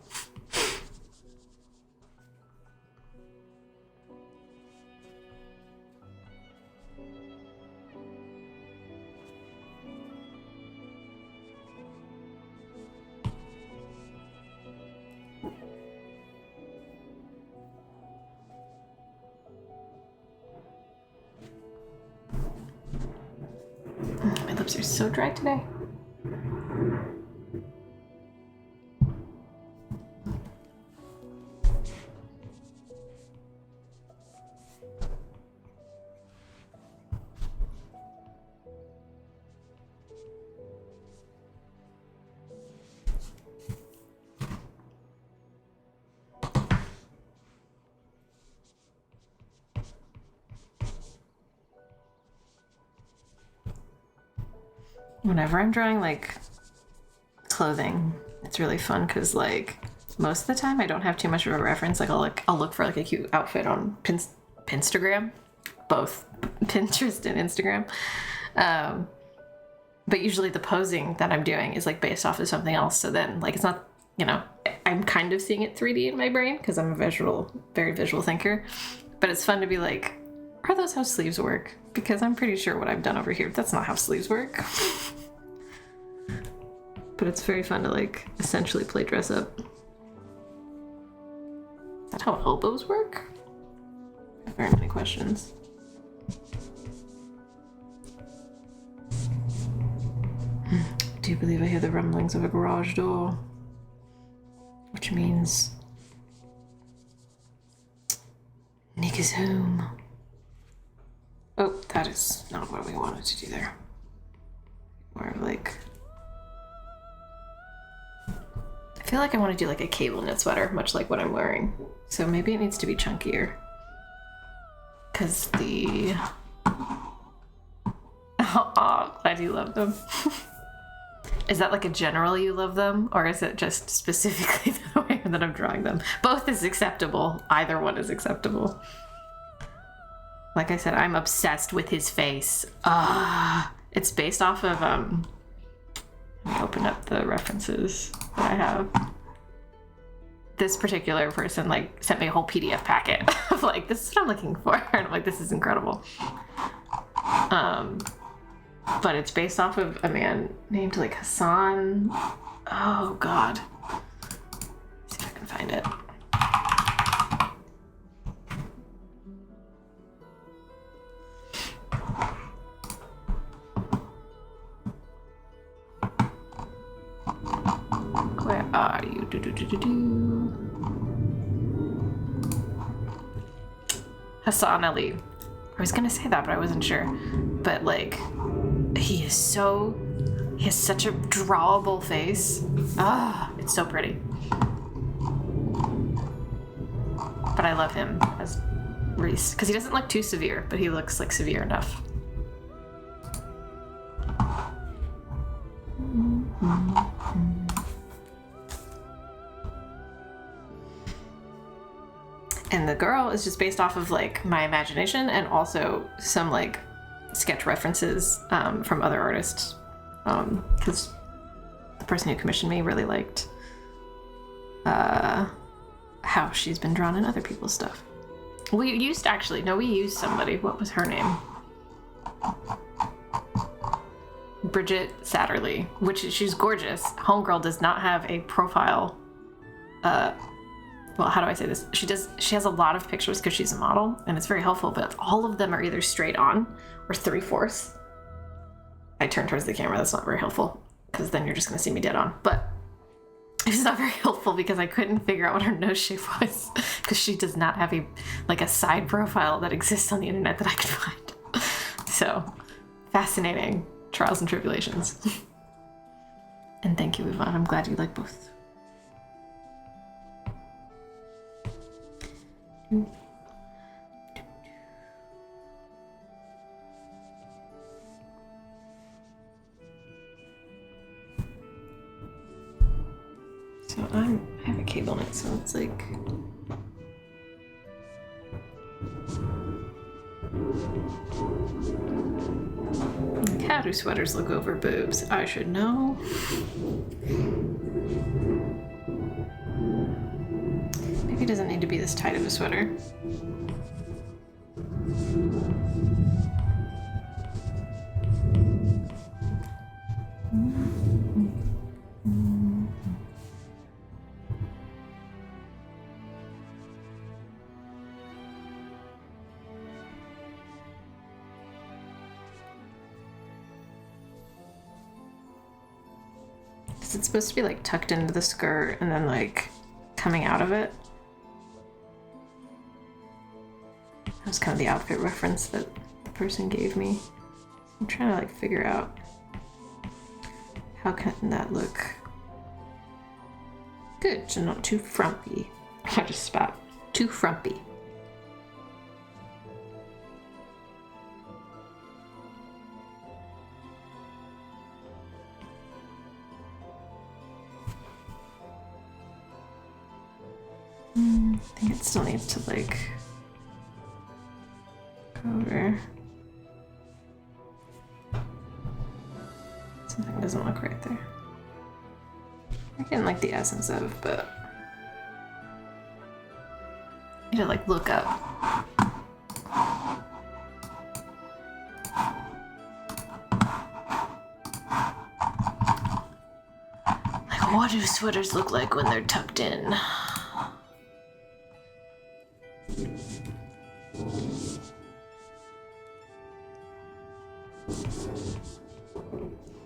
[SPEAKER 1] My lips are so dry today. whenever I'm drawing like clothing, it's really fun because like most of the time I don't have too much of a reference. Like I'll look for like a cute outfit on Pinstagram, both Pinterest and Instagram. But usually the posing that I'm doing is like based off of something else. So then like it's not, you know, I'm kind of seeing it 3D in my brain because I'm a very visual thinker. But it's fun to be like, are those how sleeves work? Because I'm pretty sure what I've done over here, that's not how sleeves work. But it's very fun to like essentially play dress up. Is that how elbows work? I have very many questions. I do believe I hear the rumblings of a garage door, which means Nick is home. Oh, that is not what we wanted to do there. More like, I feel like I want to do like a cable knit sweater, much like what I'm wearing. So maybe it needs to be chunkier. Cause the, oh, glad you love them. Is that like a general you love them? Or is it just specifically the way that I'm drawing them? Both is acceptable. Either one is acceptable. Like I said, I'm obsessed with his face. It's based off of, let me open up the references that I have. This particular person like sent me a whole PDF packet of like, this is what I'm looking for. And I'm like, this is incredible. But it's based off of a man named like Hassan. Oh God. Let's see if I can find it. Where are you? Hassan Ali. I was gonna say that, but I wasn't sure. But like, he has such a drawable face. It's so pretty. But I love him as Rhys, because he doesn't look too severe, but he looks like severe enough. And the girl is just based off of like my imagination and also some like sketch references from other artists, because the person who commissioned me really liked how she's been drawn in other people's stuff. We used somebody. What was her name? Bridget Satterley, which she's gorgeous. Homegirl does not have a profile. Well, how do I say this? She has a lot of pictures because she's a model, and it's very helpful, but all of them are either straight on or 3/4. I turn towards the camera, that's not very helpful, because then you're just gonna see me dead on. But it's not very helpful because I couldn't figure out what her nose shape was, because she does not have a side profile that exists on the internet that I could find. So, fascinating trials and tribulations. And thank you, Yvonne, I'm glad you like both. So I have a cable knit, so it's like how do sweaters look over boobs? I should know. Maybe it doesn't need to be this tight of a sweater. It's supposed to be like tucked into the skirt and then like coming out of it. That was kind of the outfit reference that the person gave me. I'm trying to like figure out how can that look good, so not too frumpy. I just spat. Too frumpy. I think it still needs to like go over. Something doesn't look right there. I'm getting like the essence of, but I need to like look up. Like, what do sweaters look like when they're tucked in?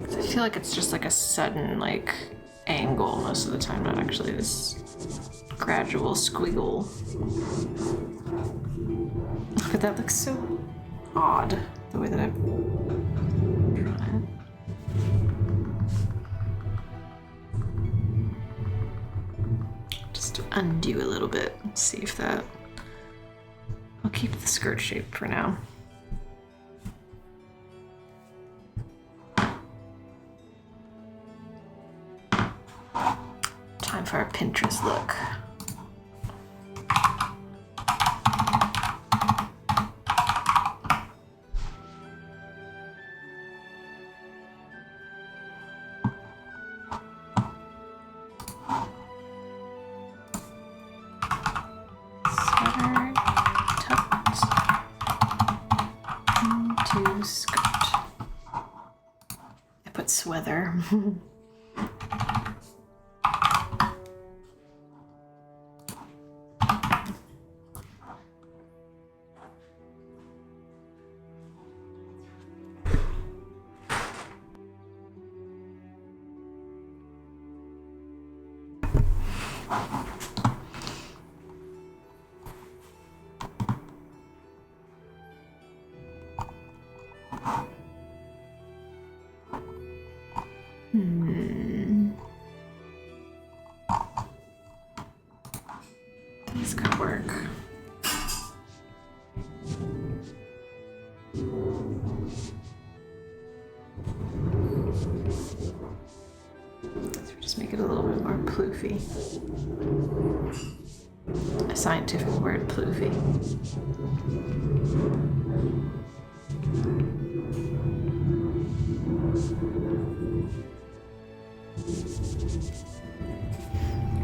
[SPEAKER 1] I feel like it's just like a sudden like angle most of the time, not actually this gradual squiggle. But that looks so odd, the way that I've drawn it. Just undo a little bit, see if that... I'll keep the skirt shape for now. Time for our Pinterest look. Sweater tucked into skirt. I put sweater. This could work. So just make it a little bit more ploofy. A scientific word, ploofy.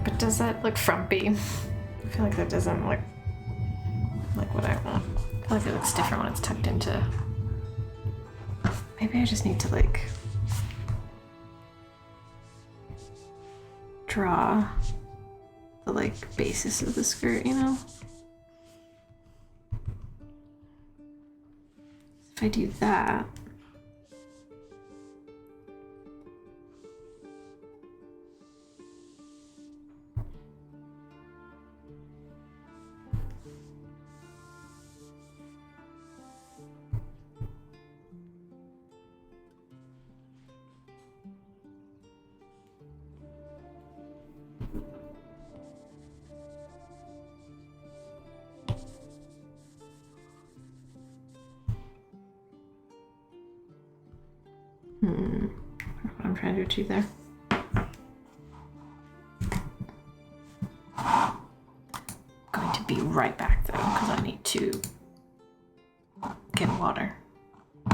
[SPEAKER 1] But does that look frumpy? I feel like that doesn't look like what I want. I feel like it looks different when it's tucked into... Maybe I just need to like draw the like basis of the skirt, you know? If I do that, what I'm trying to achieve there. Going to be right back though, because I need to get water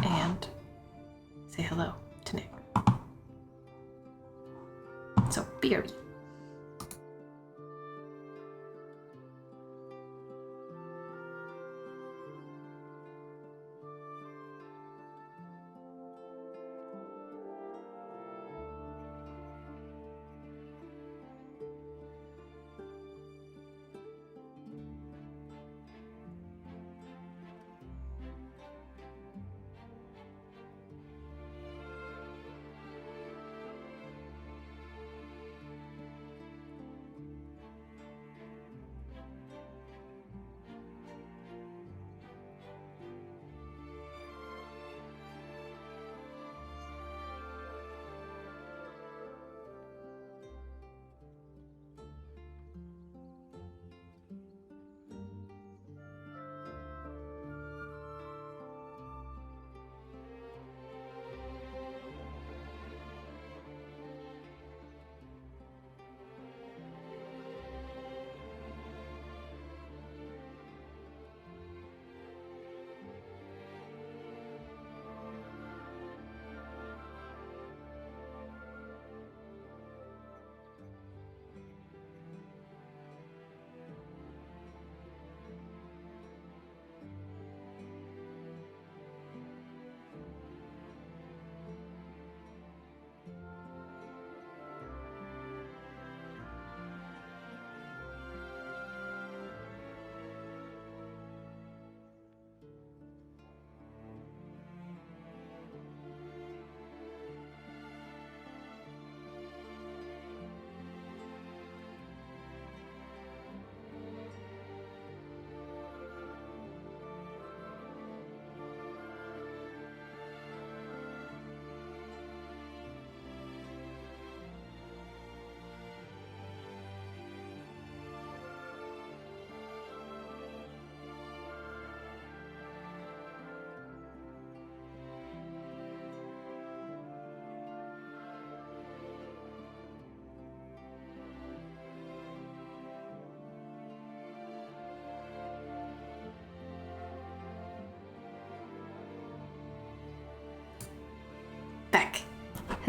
[SPEAKER 1] and say hello to Nick. So be right.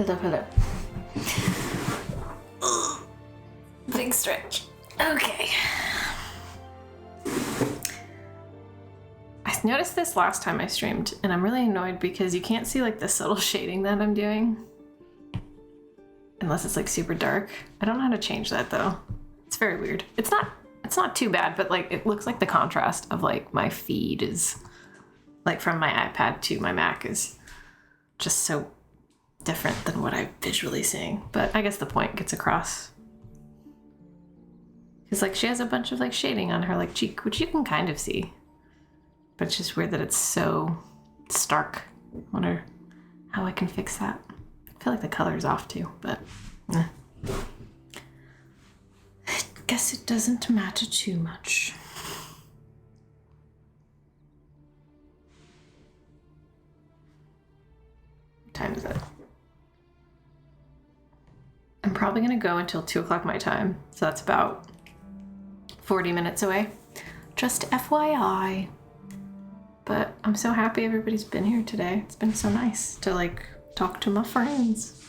[SPEAKER 1] Hello, hello. Big stretch. Okay. I noticed this last time I streamed, and I'm really annoyed because you can't see like the subtle shading that I'm doing. Unless it's like super dark. I don't know how to change that though. It's very weird. It's not too bad, but like it looks like the contrast of like my feed is like from my iPad to my Mac is just so different than what I'm visually seeing. But I guess the point gets across. Because like she has a bunch of like shading on her like cheek, which you can kind of see. But it's just weird that it's so stark. I wonder how I can fix that. I feel like the color's off too, but I guess it doesn't matter too much. What time is it? I'm probably gonna go until 2 o'clock my time, so that's about 40 minutes away. Just FYI. But I'm so happy everybody's been here today. It's been so nice to like talk to my friends.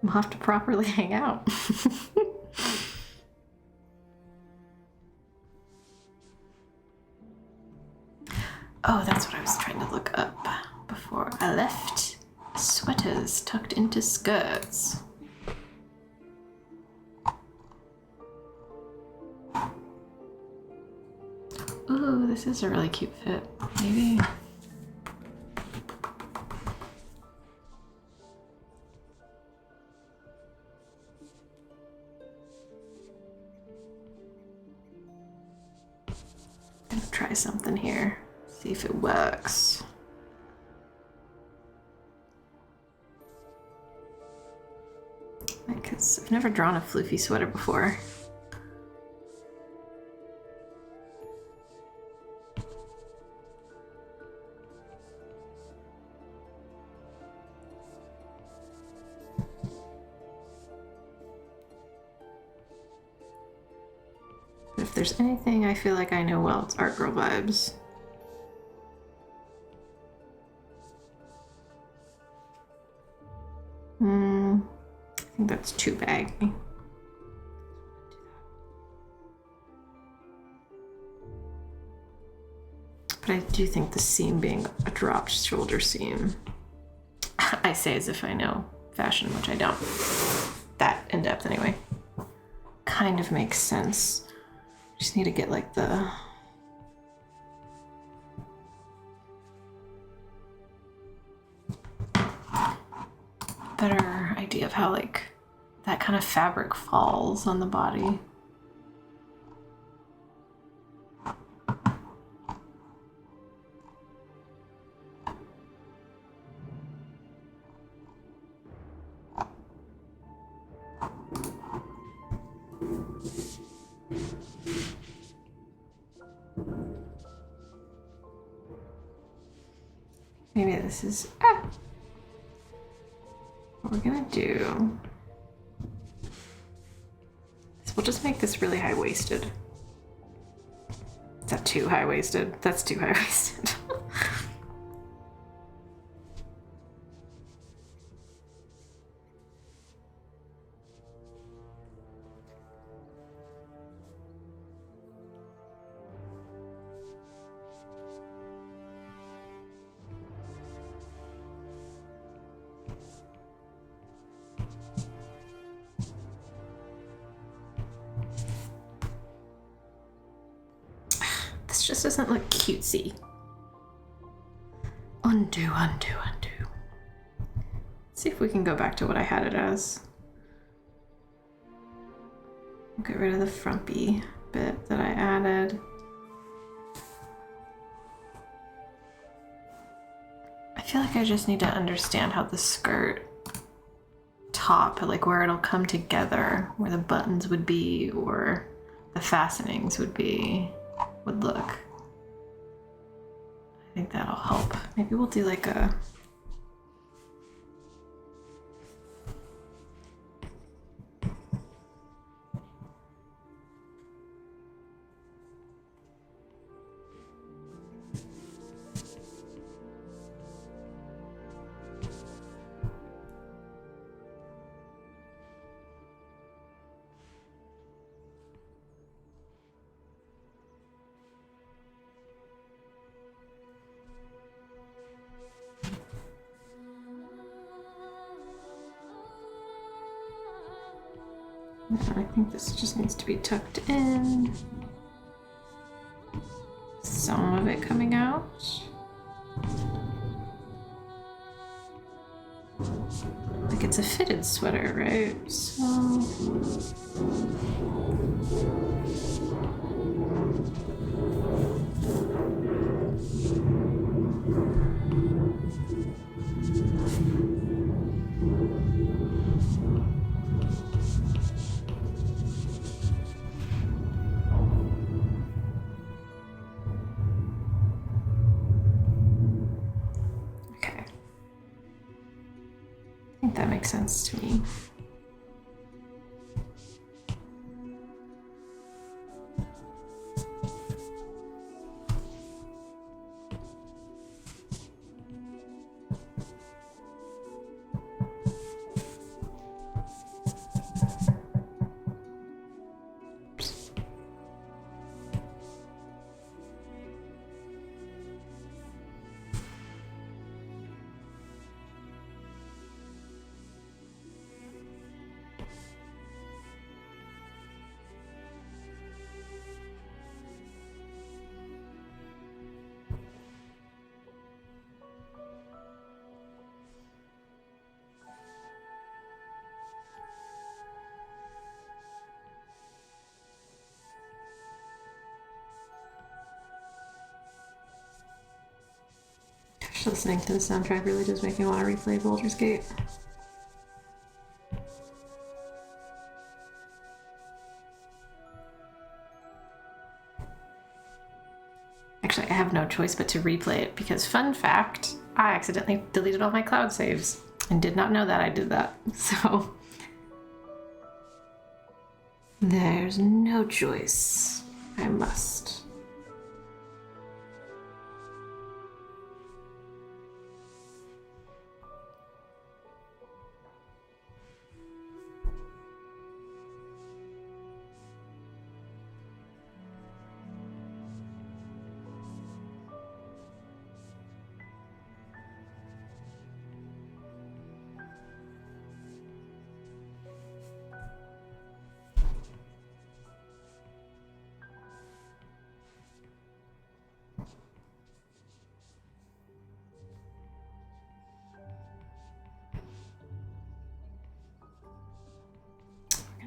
[SPEAKER 1] We'll have to properly hang out. Oh, that's what I was trying to look up before I left. Sweaters tucked into skirts. Ooh, this is a really cute fit. Maybe. I'm gonna try something here. See if it works. Because I've never drawn a floofy sweater before. If there's anything I feel like I know well, it's art girl vibes. I think that's too baggy. But I do think the seam being a dropped shoulder seam, I say as if I know fashion, which I don't. That in depth anyway. Kind of makes sense. Just need to get like the better idea of how like that kind of fabric falls on the body. Maybe this is what we're gonna do. So we'll just make this really high-waisted. Is that too high-waisted? That's too high-waisted. This just doesn't look cutesy. Undo, undo, undo. Let's see if we can go back to what I had it as. Get rid of the frumpy bit that I added. I feel like I just need to understand how the skirt top, like where it'll come together, where the buttons would be or the fastenings would look. I think that'll help. Maybe we'll do like a I think this just needs to be tucked in. Some of it coming out. Like it's a fitted sweater, right? So... I think that makes sense to me. Listening to the soundtrack really does make me want to replay Baldur's Gate. Actually, I have no choice but to replay it because, fun fact, I accidentally deleted all my cloud saves and did not know that I did that. So there's no choice. I must.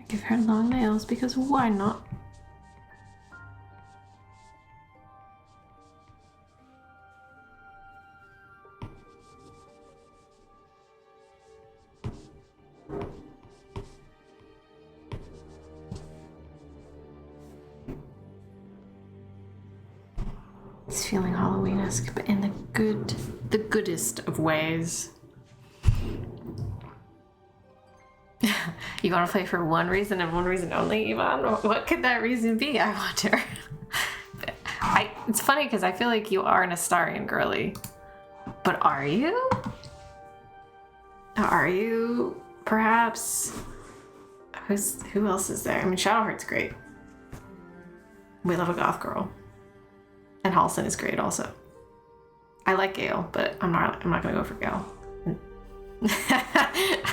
[SPEAKER 1] Give her long nails because why not? It's feeling Halloween-esque, but in the goodest of ways. You want to play for one reason and one reason only, Yvonne? What could that reason be, I wonder? It's funny because I feel like you are an Astarion girly. But are you? Are you, perhaps? Who else is there? I mean, Shadowheart's great. We love a goth girl. And Halsin is great also. I like Gale, but I'm not gonna go for Gale.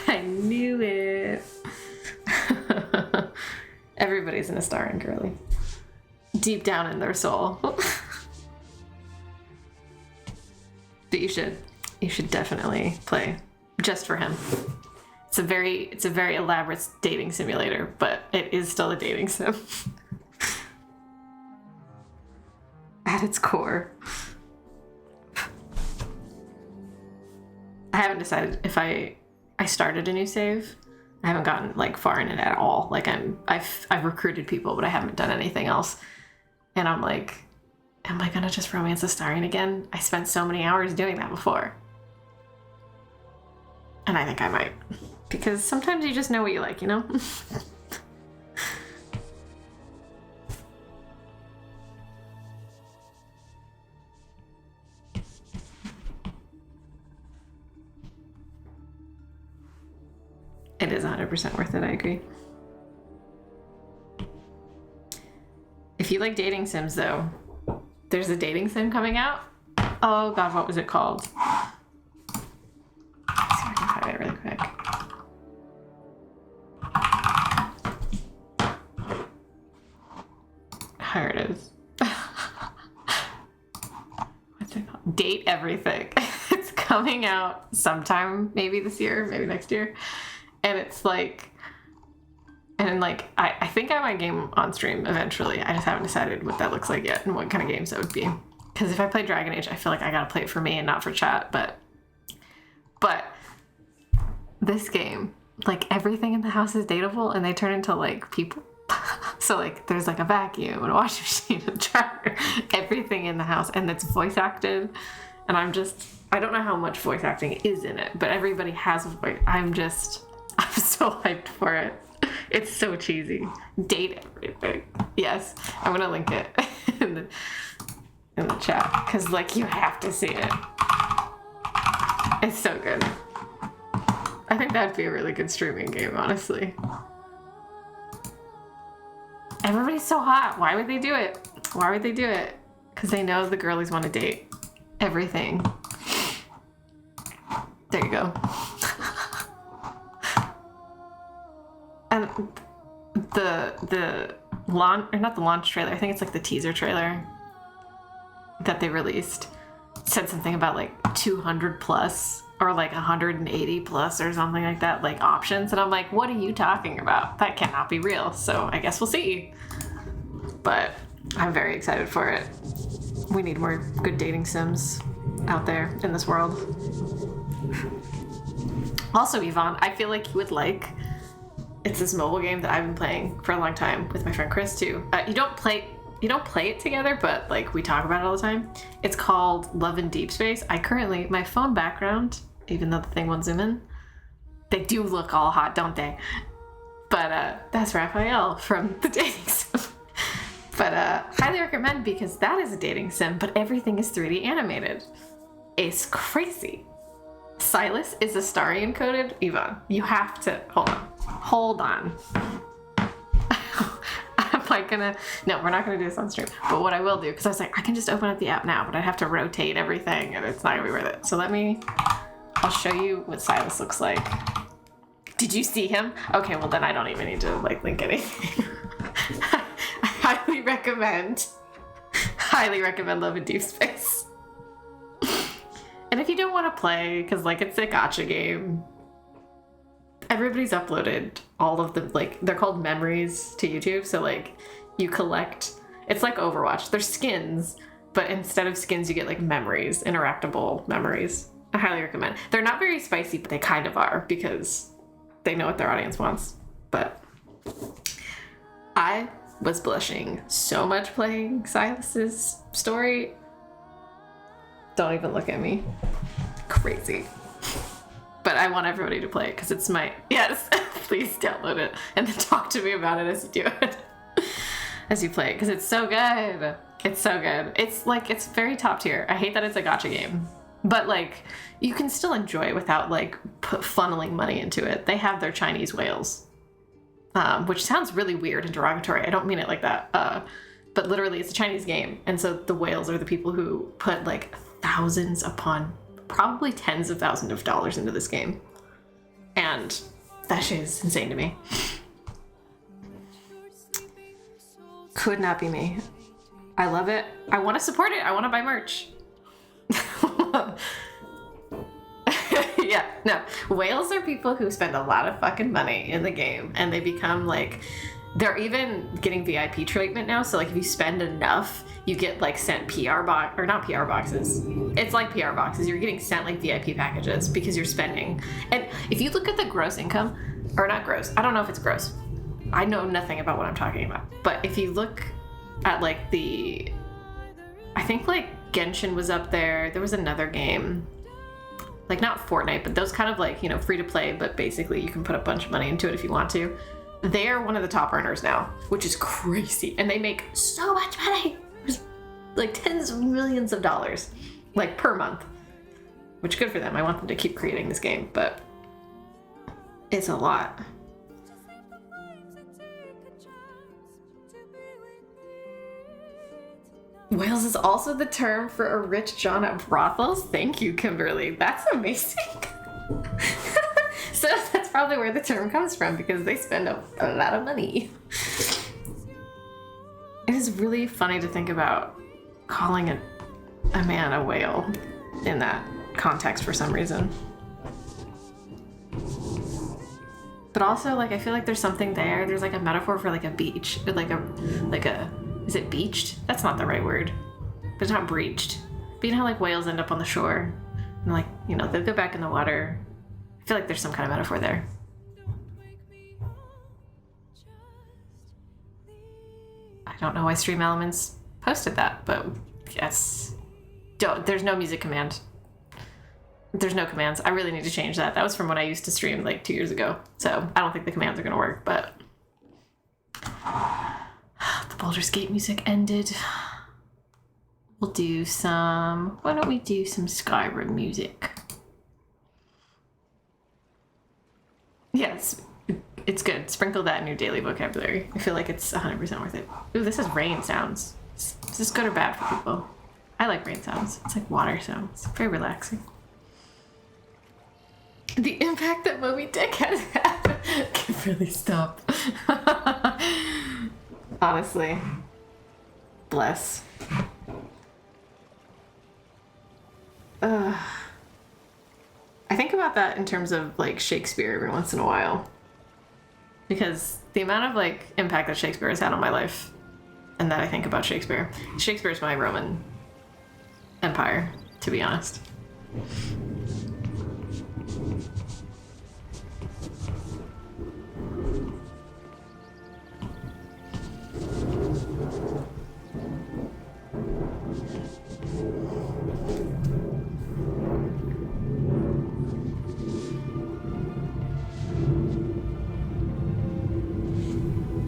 [SPEAKER 1] I knew it. Everybody's an Astarion girly. Deep down in their soul. But you should definitely play just for him. It's a very elaborate dating simulator, but it is still a dating sim. At its core. I haven't decided if I started a new save. I haven't gotten like far in it at all. Like I've recruited people, but I haven't done anything else. And I'm like, am I gonna just romance Astarion again? I spent so many hours doing that before. And I think I might. Because sometimes you just know what you like, you know? It is 100% worth it, I agree. If you like dating sims, though, there's a dating sim coming out. Oh god, what was it called? Let's see if I can find it really quick. Here it is. What's it called? Date Everything. It's coming out sometime, maybe this year, maybe next year. And it's like, I think I might game on stream eventually. I just haven't decided what that looks like yet and what kind of games that would be. Because if I play Dragon Age, I feel like I gotta play it for me and not for chat. But this game, like everything in the house is dateable, and they turn into like people. So like there's like a vacuum and a washing machine and a dryer, everything in the house, and it's voice acted. And I don't know how much voice acting is in it, but everybody has a voice. I'm so hyped for it. It's so cheesy. Date Everything. Yes, I'm gonna link it in the chat because like you have to see it. It's so good. I think that'd be a really good streaming game, honestly. Everybody's so hot. Why would they do it? Why would they do it? Because they know the girlies want to date everything. There you go. And the launch, or not the launch trailer, I think it's like the teaser trailer that they released, said something about like 200 plus or like 180 plus or something like that, like options. And I'm like, what are you talking about? That cannot be real. So I guess we'll see. But I'm very excited for it. We need more good dating sims out there in this world. Also, Yvonne, I feel like you would like, it's this mobile game that I've been playing for a long time with my friend Chris too. You don't play it together, but like we talk about it all the time. It's called Love in Deep Space. My phone background, even though the thing won't zoom in, they do look all hot, don't they? But that's Raphael from the dating sim. But highly recommend, because that is a dating sim, but everything is 3D animated. It's crazy. Silas is Astarian coded. Yvonne, you have to hold on. No, we're not gonna do this on stream. But what I will do, because I was like, I can just open up the app now, but I'd have to rotate everything and it's not gonna be worth it. So I'll show you what Silas looks like. Did you see him? Okay, well then I don't even need to like link anything. I highly recommend Love in Deep Space. And if you don't want to play, because like it's a gacha game, everybody's uploaded all of the, like, they're called memories to YouTube. So like you collect, it's like Overwatch. There's skins, but instead of skins, you get like memories, interactable memories. I highly recommend. They're not very spicy, but they kind of are because they know what their audience wants. But I was blushing so much playing Silas's story. Don't even look at me. Crazy. But I want everybody to play it because it's yes, please download it and then talk to me about it as you do it. As you play it, because it's so good. It's so good. It's like, it's very top tier. I hate that it's a gacha game, but like you can still enjoy it without like funneling money into it. They have their Chinese whales, which sounds really weird and derogatory. I don't mean it like that. But literally it's a Chinese game. And so the whales are the people who put like thousands upon probably tens of thousands of dollars into this game. And that shit is insane to me. Could not be me. I love it. I want to support it. I want to buy merch. Yeah, no. Whales are people who spend a lot of fucking money in the game, and they become like, they're even getting VIP treatment now. So like if you spend enough, you get like sent not PR boxes. It's like PR boxes. You're getting sent like VIP packages because you're spending. And if you look at the gross income, or not gross, I don't know if it's gross. I know nothing about what I'm talking about. But if you look at like I think like Genshin was up there. There was another game, like not Fortnite, but those kind of like, free to play, but basically you can put a bunch of money into it if you want to. They are one of the top earners now, which is crazy. And they make so much money. Like tens of millions of dollars, like per month, which good for them. I want them to keep creating this game, but it's a lot. Whales is also the term for a rich John at brothels. Thank you, Kimberly. That's amazing. So that's probably where the term comes from, because they spend a lot of money. It is really funny to think about calling a man a whale in that context for some reason. But also, like, I feel like there's something there. There's like a metaphor for like a beach, like a, is it beached? That's not the right word. But it's not breached. But you know how like whales end up on the shore and like, you know, they'll go back in the water. I feel like there's some kind of metaphor there. I don't know why Stream Elements posted that, but yes. There's no music command. There's no commands. I really need to change that. That was from when I used to stream like 2 years ago. So I don't think the commands are going to work, but the Baldur's Gate music ended. We'll do some, why don't we do some Skyrim music? Yes, it's good. Sprinkle that in your daily vocabulary. I feel like it's 100% worth it. Ooh, this is rain sounds. Is this good or bad for people? I like rain sounds. It's like water sounds. Very relaxing. The impact that Moby Dick has had can really stop. Honestly. Bless. I think about that in terms of like Shakespeare every once in a while. Because the amount of like impact that Shakespeare has had on my life and that I think about Shakespeare. Shakespeare's my Roman Empire, to be honest.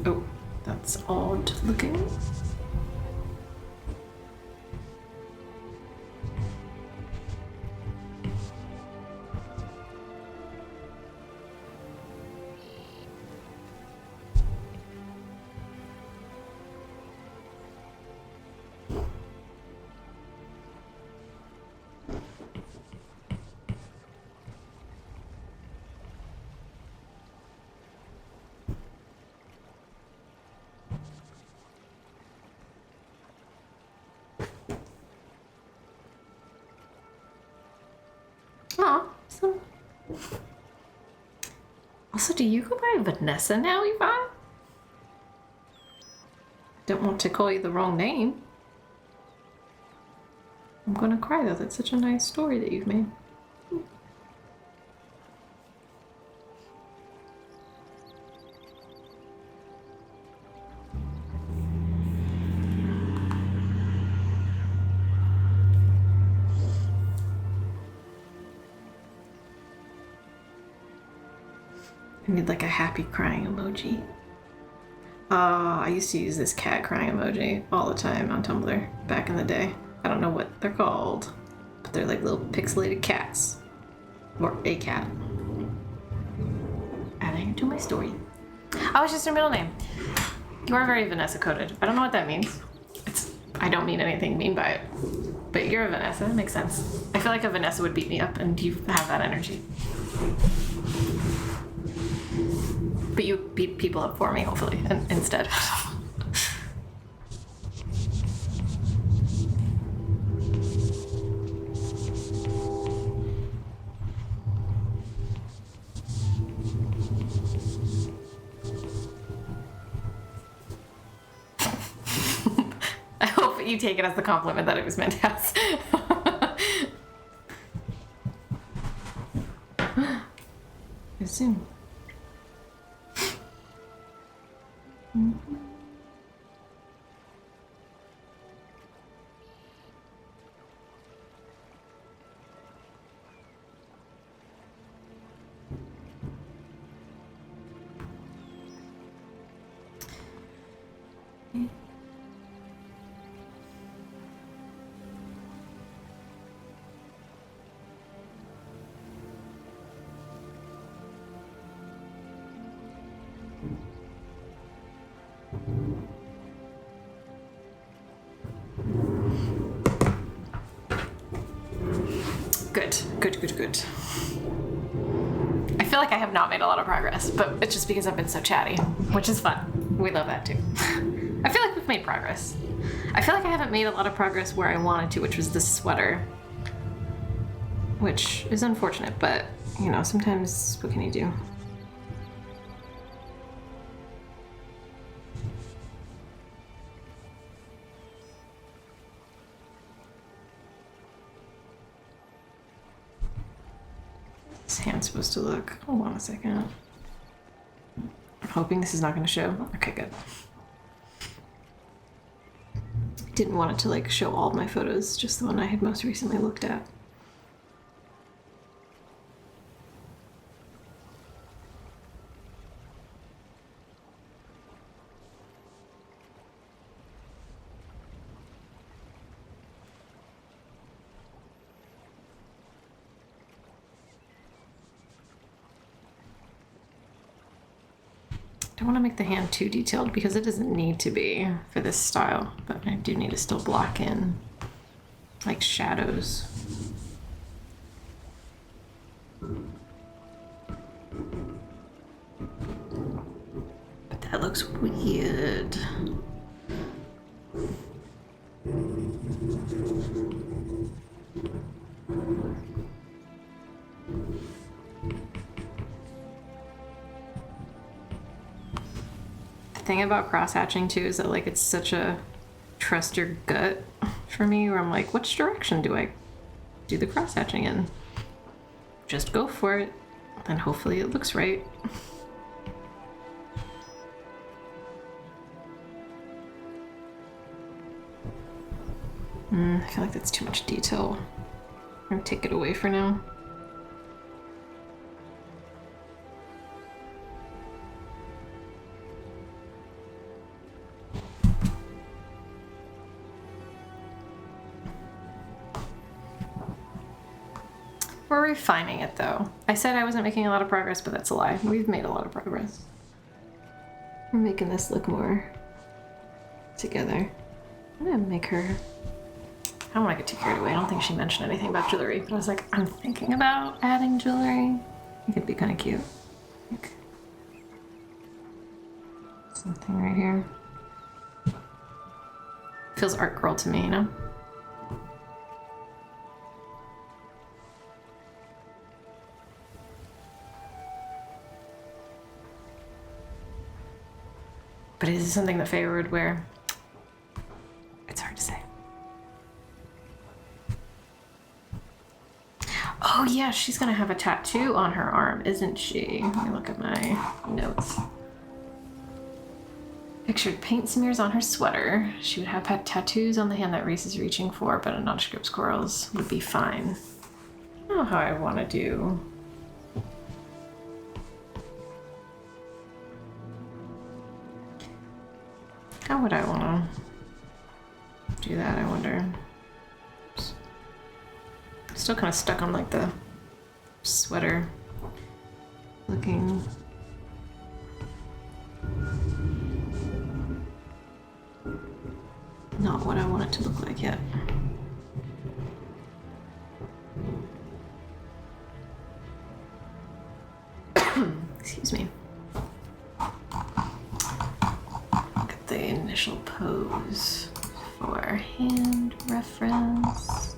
[SPEAKER 1] Oh, that's odd looking. Aw, so... Also, do you go by Vanessa now, Yvonne? Don't want to call you the wrong name. I'm gonna cry though, that's such a nice story that you've made. I need like a happy crying emoji. I used to use this cat crying emoji all the time on Tumblr back in the day. I don't know what they're called, but they're like little pixelated cats. Or a cat. Adding it to my story. Oh, it's just your middle name. You are very Vanessa coded. I don't know what that means. I don't mean anything mean by it. But you're a Vanessa, that makes sense. I feel like a Vanessa would beat me up and you have that energy. But you beat people up for me, hopefully, instead. I hope you take it as the compliment that it was meant as. Soon. Good. I feel like I have not made a lot of progress, but it's just because I've been so chatty, which is fun. We love that too. I feel like we've made progress. I feel like I haven't made a lot of progress where I wanted to, which was this sweater. Which is unfortunate, but, you know, sometimes what can you do? This hand's supposed to look. Hold on a second. I'm hoping this is not going to show. Okay, good. Didn't want it to like show all of my photos, just the one I had most recently looked at. Don't want to make the hand too detailed because it doesn't need to be for this style, but I do need to still block in like shadows. But that looks weird. Thing about cross-hatching too is that like it's such a trust your gut for me where I'm like, which direction do I do the cross-hatching in? Just go for it and hopefully it looks right. I feel like that's too much detail. I'm gonna take it away for now. We're refining it though. I said I wasn't making a lot of progress, but that's a lie. We've made a lot of progress. We're making this look more together. I'm gonna make her... I don't want to get too carried away. I don't think she mentioned anything about jewelry, but I was like, I'm thinking about adding jewelry. I think it'd be kind of cute. Like something right here. Feels art girl to me, you know? But is it something that feyre would wear? It's hard to say. Oh yeah, she's gonna have a tattoo on her arm, isn't she? Let me look at my notes. Pictured paint smears on her sweater. She would have had tattoos on the hand that Rhys is reaching for, but a nondescript corals would be fine. I don't know how I want to do. How would I want to do that, I wonder? Still kind of stuck on like the sweater looking. Not what I want it to look like yet. Excuse me. Look at the initial pose for hand reference.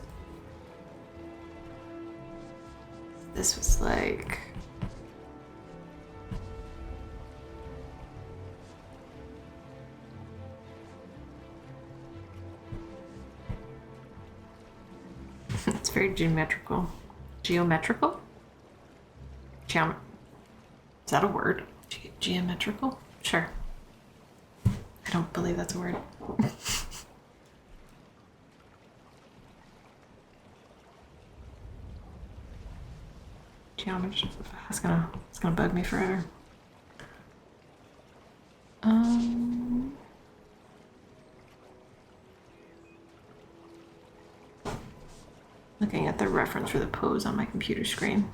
[SPEAKER 1] This was like... It's very geometrical. Geometrical? Is that a word? Geometrical? Sure. I don't believe that's a word. Geometry. It's gonna bug me forever. Looking at the reference for the pose on my computer screen.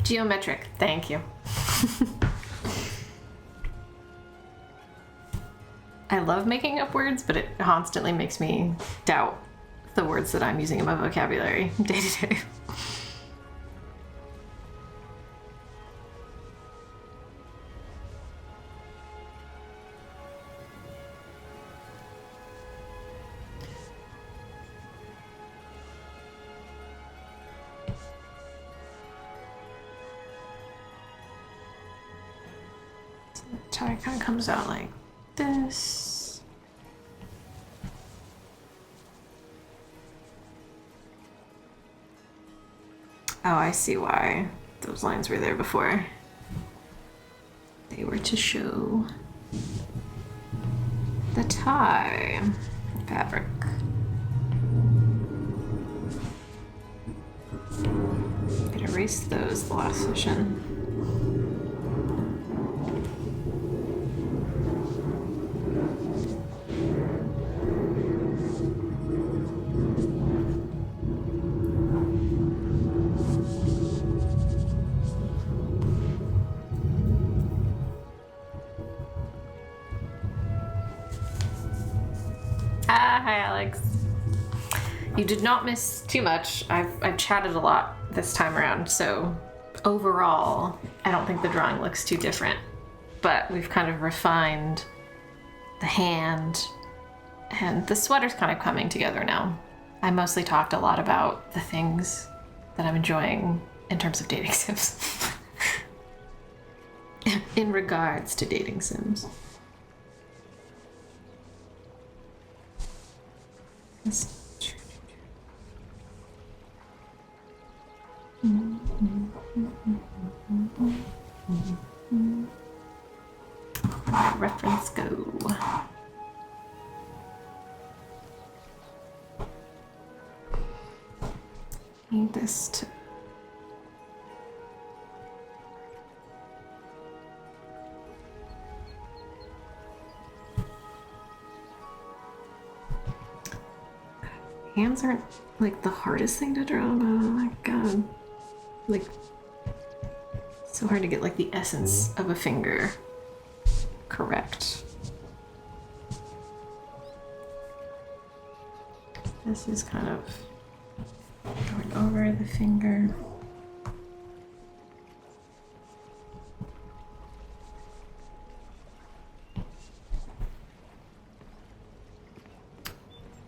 [SPEAKER 1] Geometric. Thank you. I love making up words, but it constantly makes me doubt the words that I'm using in my vocabulary day to day. So the tie kind of comes out like this. Oh, I see why those lines were there before. They were to show the tie fabric. I erased those the last session. Hi Alex. You did not miss too much. I've chatted a lot this time around, so overall, I don't think the drawing looks too different. But we've kind of refined the hand, and the sweater's kind of coming together now. I mostly talked a lot about the things that I'm enjoying in terms of dating sims. In regards to dating sims. Reference go. Need this to. Hands aren't like the hardest thing to draw, but oh my god. Like, so hard to get like the essence of a finger correct. This is kind of going over the finger.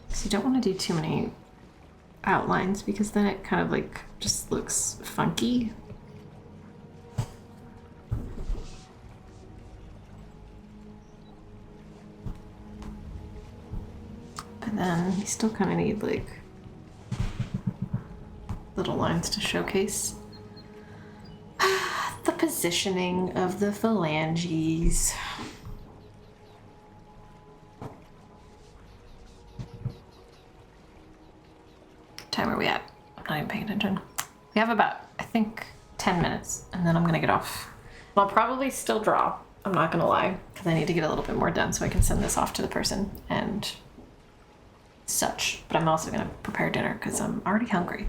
[SPEAKER 1] So you don't want to do too many outlines because then it kind of like just looks funky. But then you still kind of need like little lines to showcase the positioning of the phalanges. Time are we at? I'm not even paying attention. We have about, I think, 10 minutes, and then I'm gonna get off. I'll probably still draw, I'm not gonna lie, because I need to get a little bit more done so I can send this off to the person and such. But I'm also gonna prepare dinner because I'm already hungry.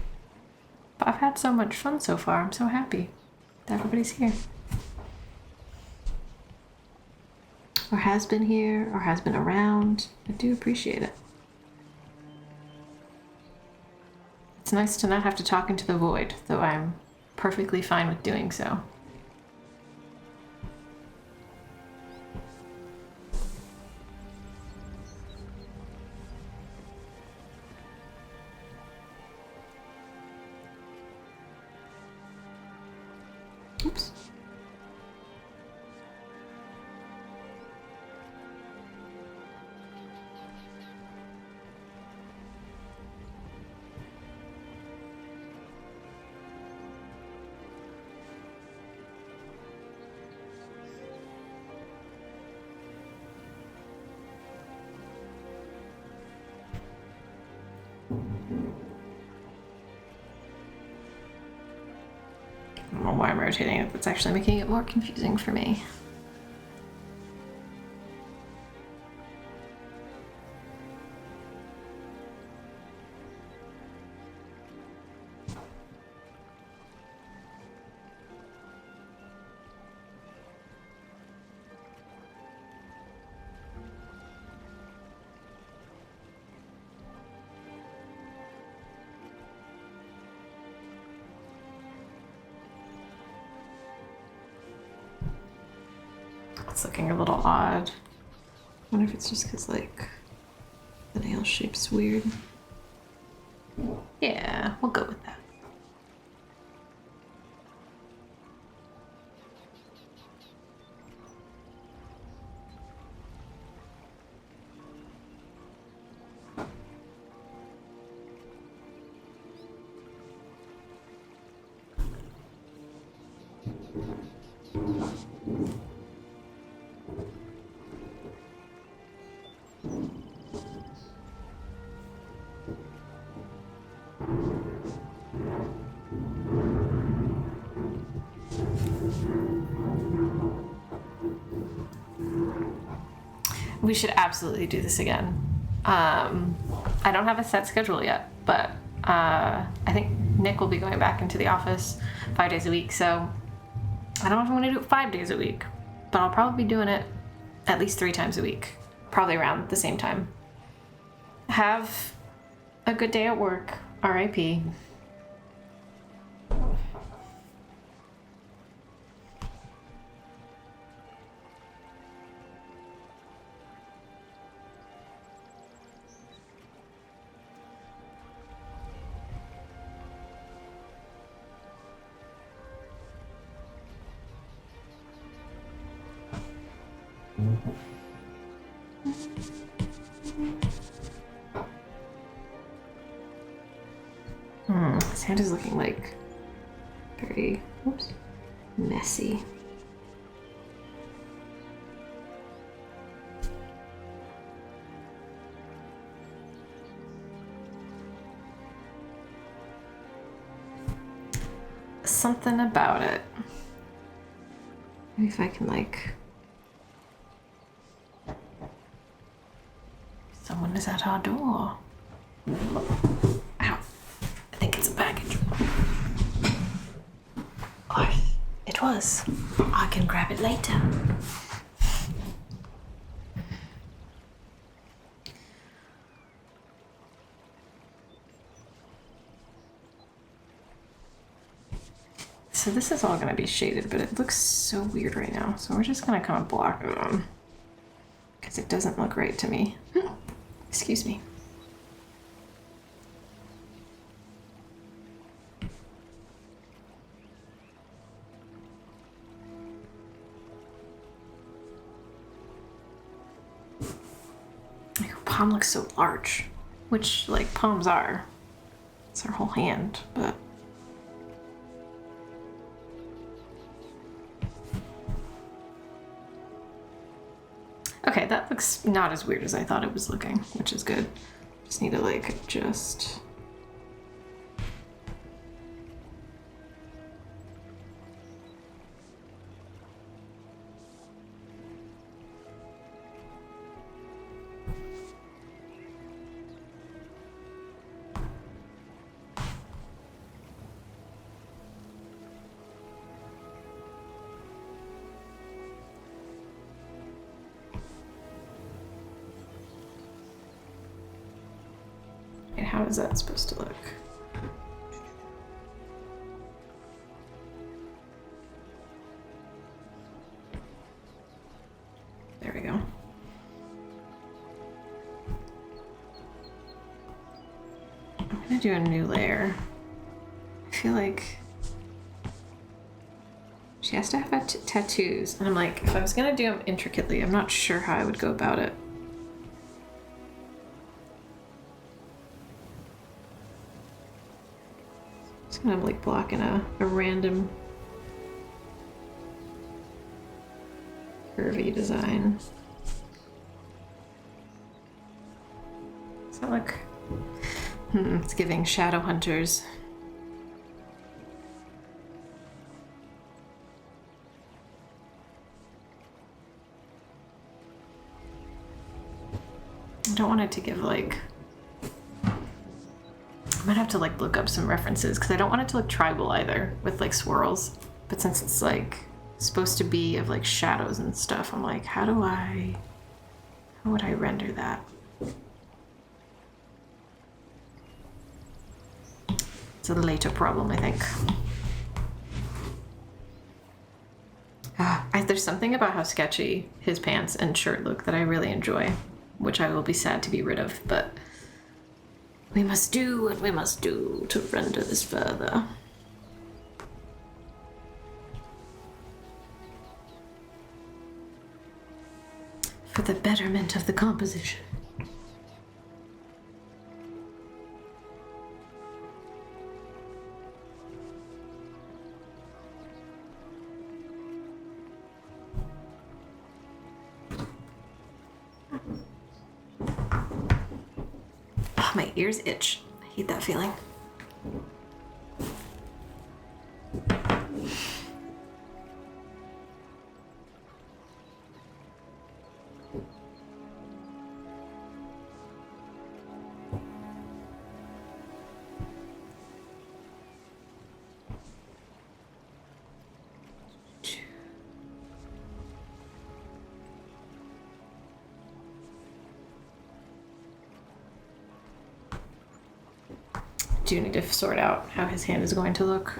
[SPEAKER 1] But I've had so much fun so far. I'm so happy that everybody's here. Or has been here, or has been around. I do appreciate it. It's nice to not have to talk into the void, though I'm perfectly fine with doing so. Oops. I don't know why I'm rotating it. That's actually making it more confusing for me. It's looking a little odd. I wonder if it's just because, like, the nail shape's weird. Yeah, we'll go with that. We should absolutely do this again. I don't have a set schedule yet, but I think Nick will be going back into the office 5 days a week, so I don't know if I'm going to do it 5 days a week, but I'll probably be doing it at least 3 times a week, probably around the same time. Have a good day at work. R.I.P. His hand is looking like very, messy. Something about it. Maybe if I can, like... Someone is at our door. Ow. I think it's a package. Or it was. I can grab it later. So this is all gonna be shaded, but it looks so weird right now. So we're just gonna kind of block them because it doesn't look right to me. Excuse me. Her palm looks so large, which, like, palms are. It's her whole hand, but... Okay, that looks not as weird as I thought it was looking, which is good. Just need to, like, adjust. And how is that supposed to look? There we go. I'm gonna do a new layer. I feel like she has to have tattoos, and I'm like, if I was gonna do them intricately, I'm not sure how I would go about it. Kind of like blocking a random curvy design. Does that look... it's giving shadow hunters. I don't want it to give, like... I might have to, like, look up some references because I don't want it to look tribal either with, like, swirls. But since it's, like, supposed to be of, like, shadows and stuff, I'm like, how would I render that? It's a later problem, I think. I There's something about how sketchy his pants and shirt look that I really enjoy, which I will be sad to be rid of, but we must do what we must do to render this further. For the betterment of the composition. Oh, my ears itch. I hate that feeling. Do need to sort out how his hand is going to look.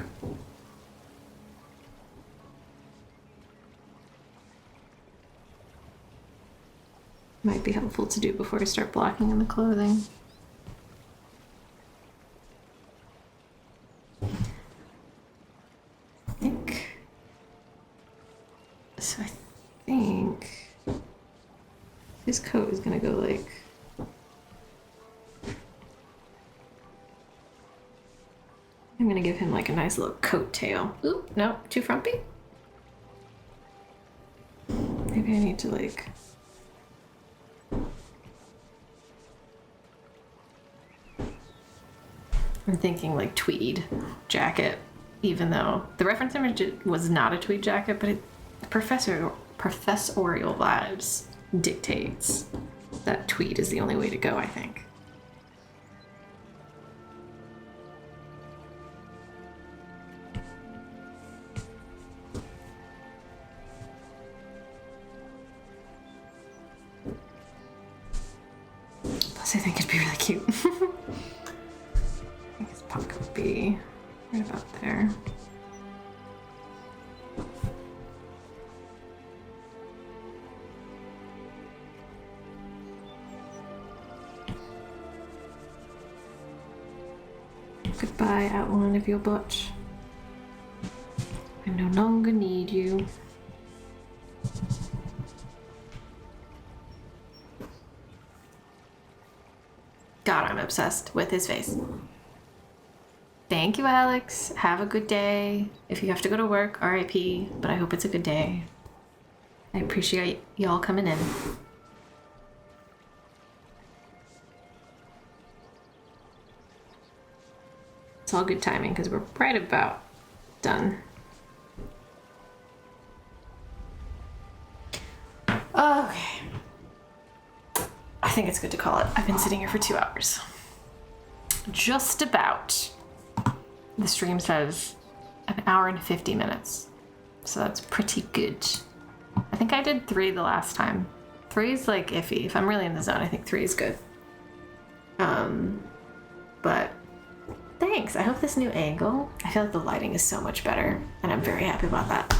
[SPEAKER 1] Might be helpful to do before I start blocking in the clothing. I think his coat is gonna go like I'm gonna give him like a nice little coat tail. Oop, no, too frumpy. Maybe I need to like... I'm thinking like tweed jacket, even though the reference image was not a tweed jacket, but professorial vibes dictates that tweed is the only way to go, I think. Plus, I think it'd be really cute. I think his pocket would be right about there. Goodbye, outline of your butch. I no longer need you. God, I'm obsessed with his face. Thank you, Alex. Have a good day. If you have to go to work, RIP, but I hope it's a good day. I appreciate y'all coming in. It's all good timing because we're right about done. Okay. I think it's good to call it. I've been sitting here for 2 hours. Just about. The stream says 1 hour and 50 minutes. So that's pretty good. I think I did 3 the last time. 3 is like iffy. If I'm really in the zone, I think 3 is good. But thanks. I hope this new angle, I feel like the lighting is so much better and I'm very happy about that.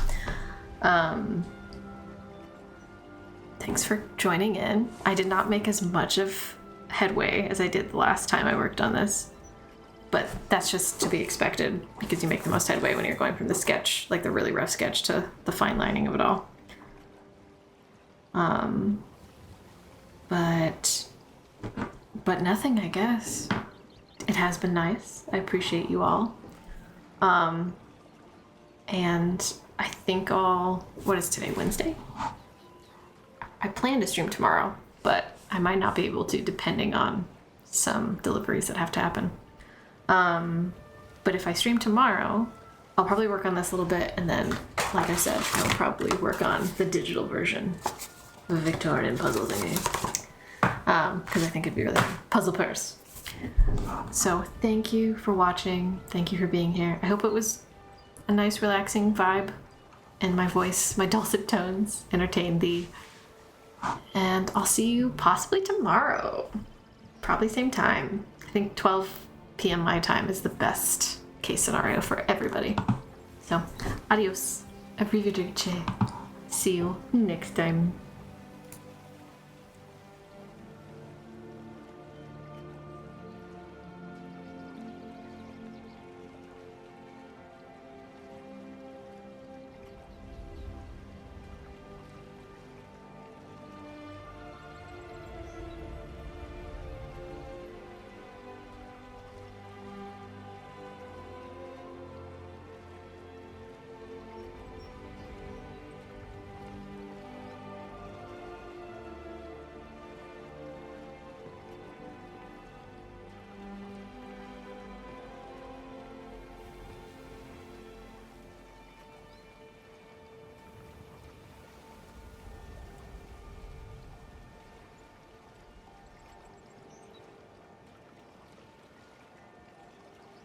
[SPEAKER 1] Thanks for joining in. I did not make as much of headway as I did the last time I worked on this, but that's just to be expected because you make the most headway when you're going from the sketch, like the really rough sketch, to the fine lining of it all. But nothing, I guess. It has been nice. I appreciate you all. And I think what is today, Wednesday? I plan to stream tomorrow, but I might not be able to depending on some deliveries that have to happen. But if I stream tomorrow, I'll probably work on this a little bit, and then, like I said, I'll probably work on the digital version of the Victorian puzzle thingy. Because I think it'd be really fun. Puzzle purse. So thank you for watching. Thank you for being here. I hope it was a nice, relaxing vibe, and my voice, my dulcet tones, entertained thee. And I'll see you possibly tomorrow. Probably same time. I think 12 p.m. my time is the best case scenario for everybody. So, adios. Arrivederci. See you next time.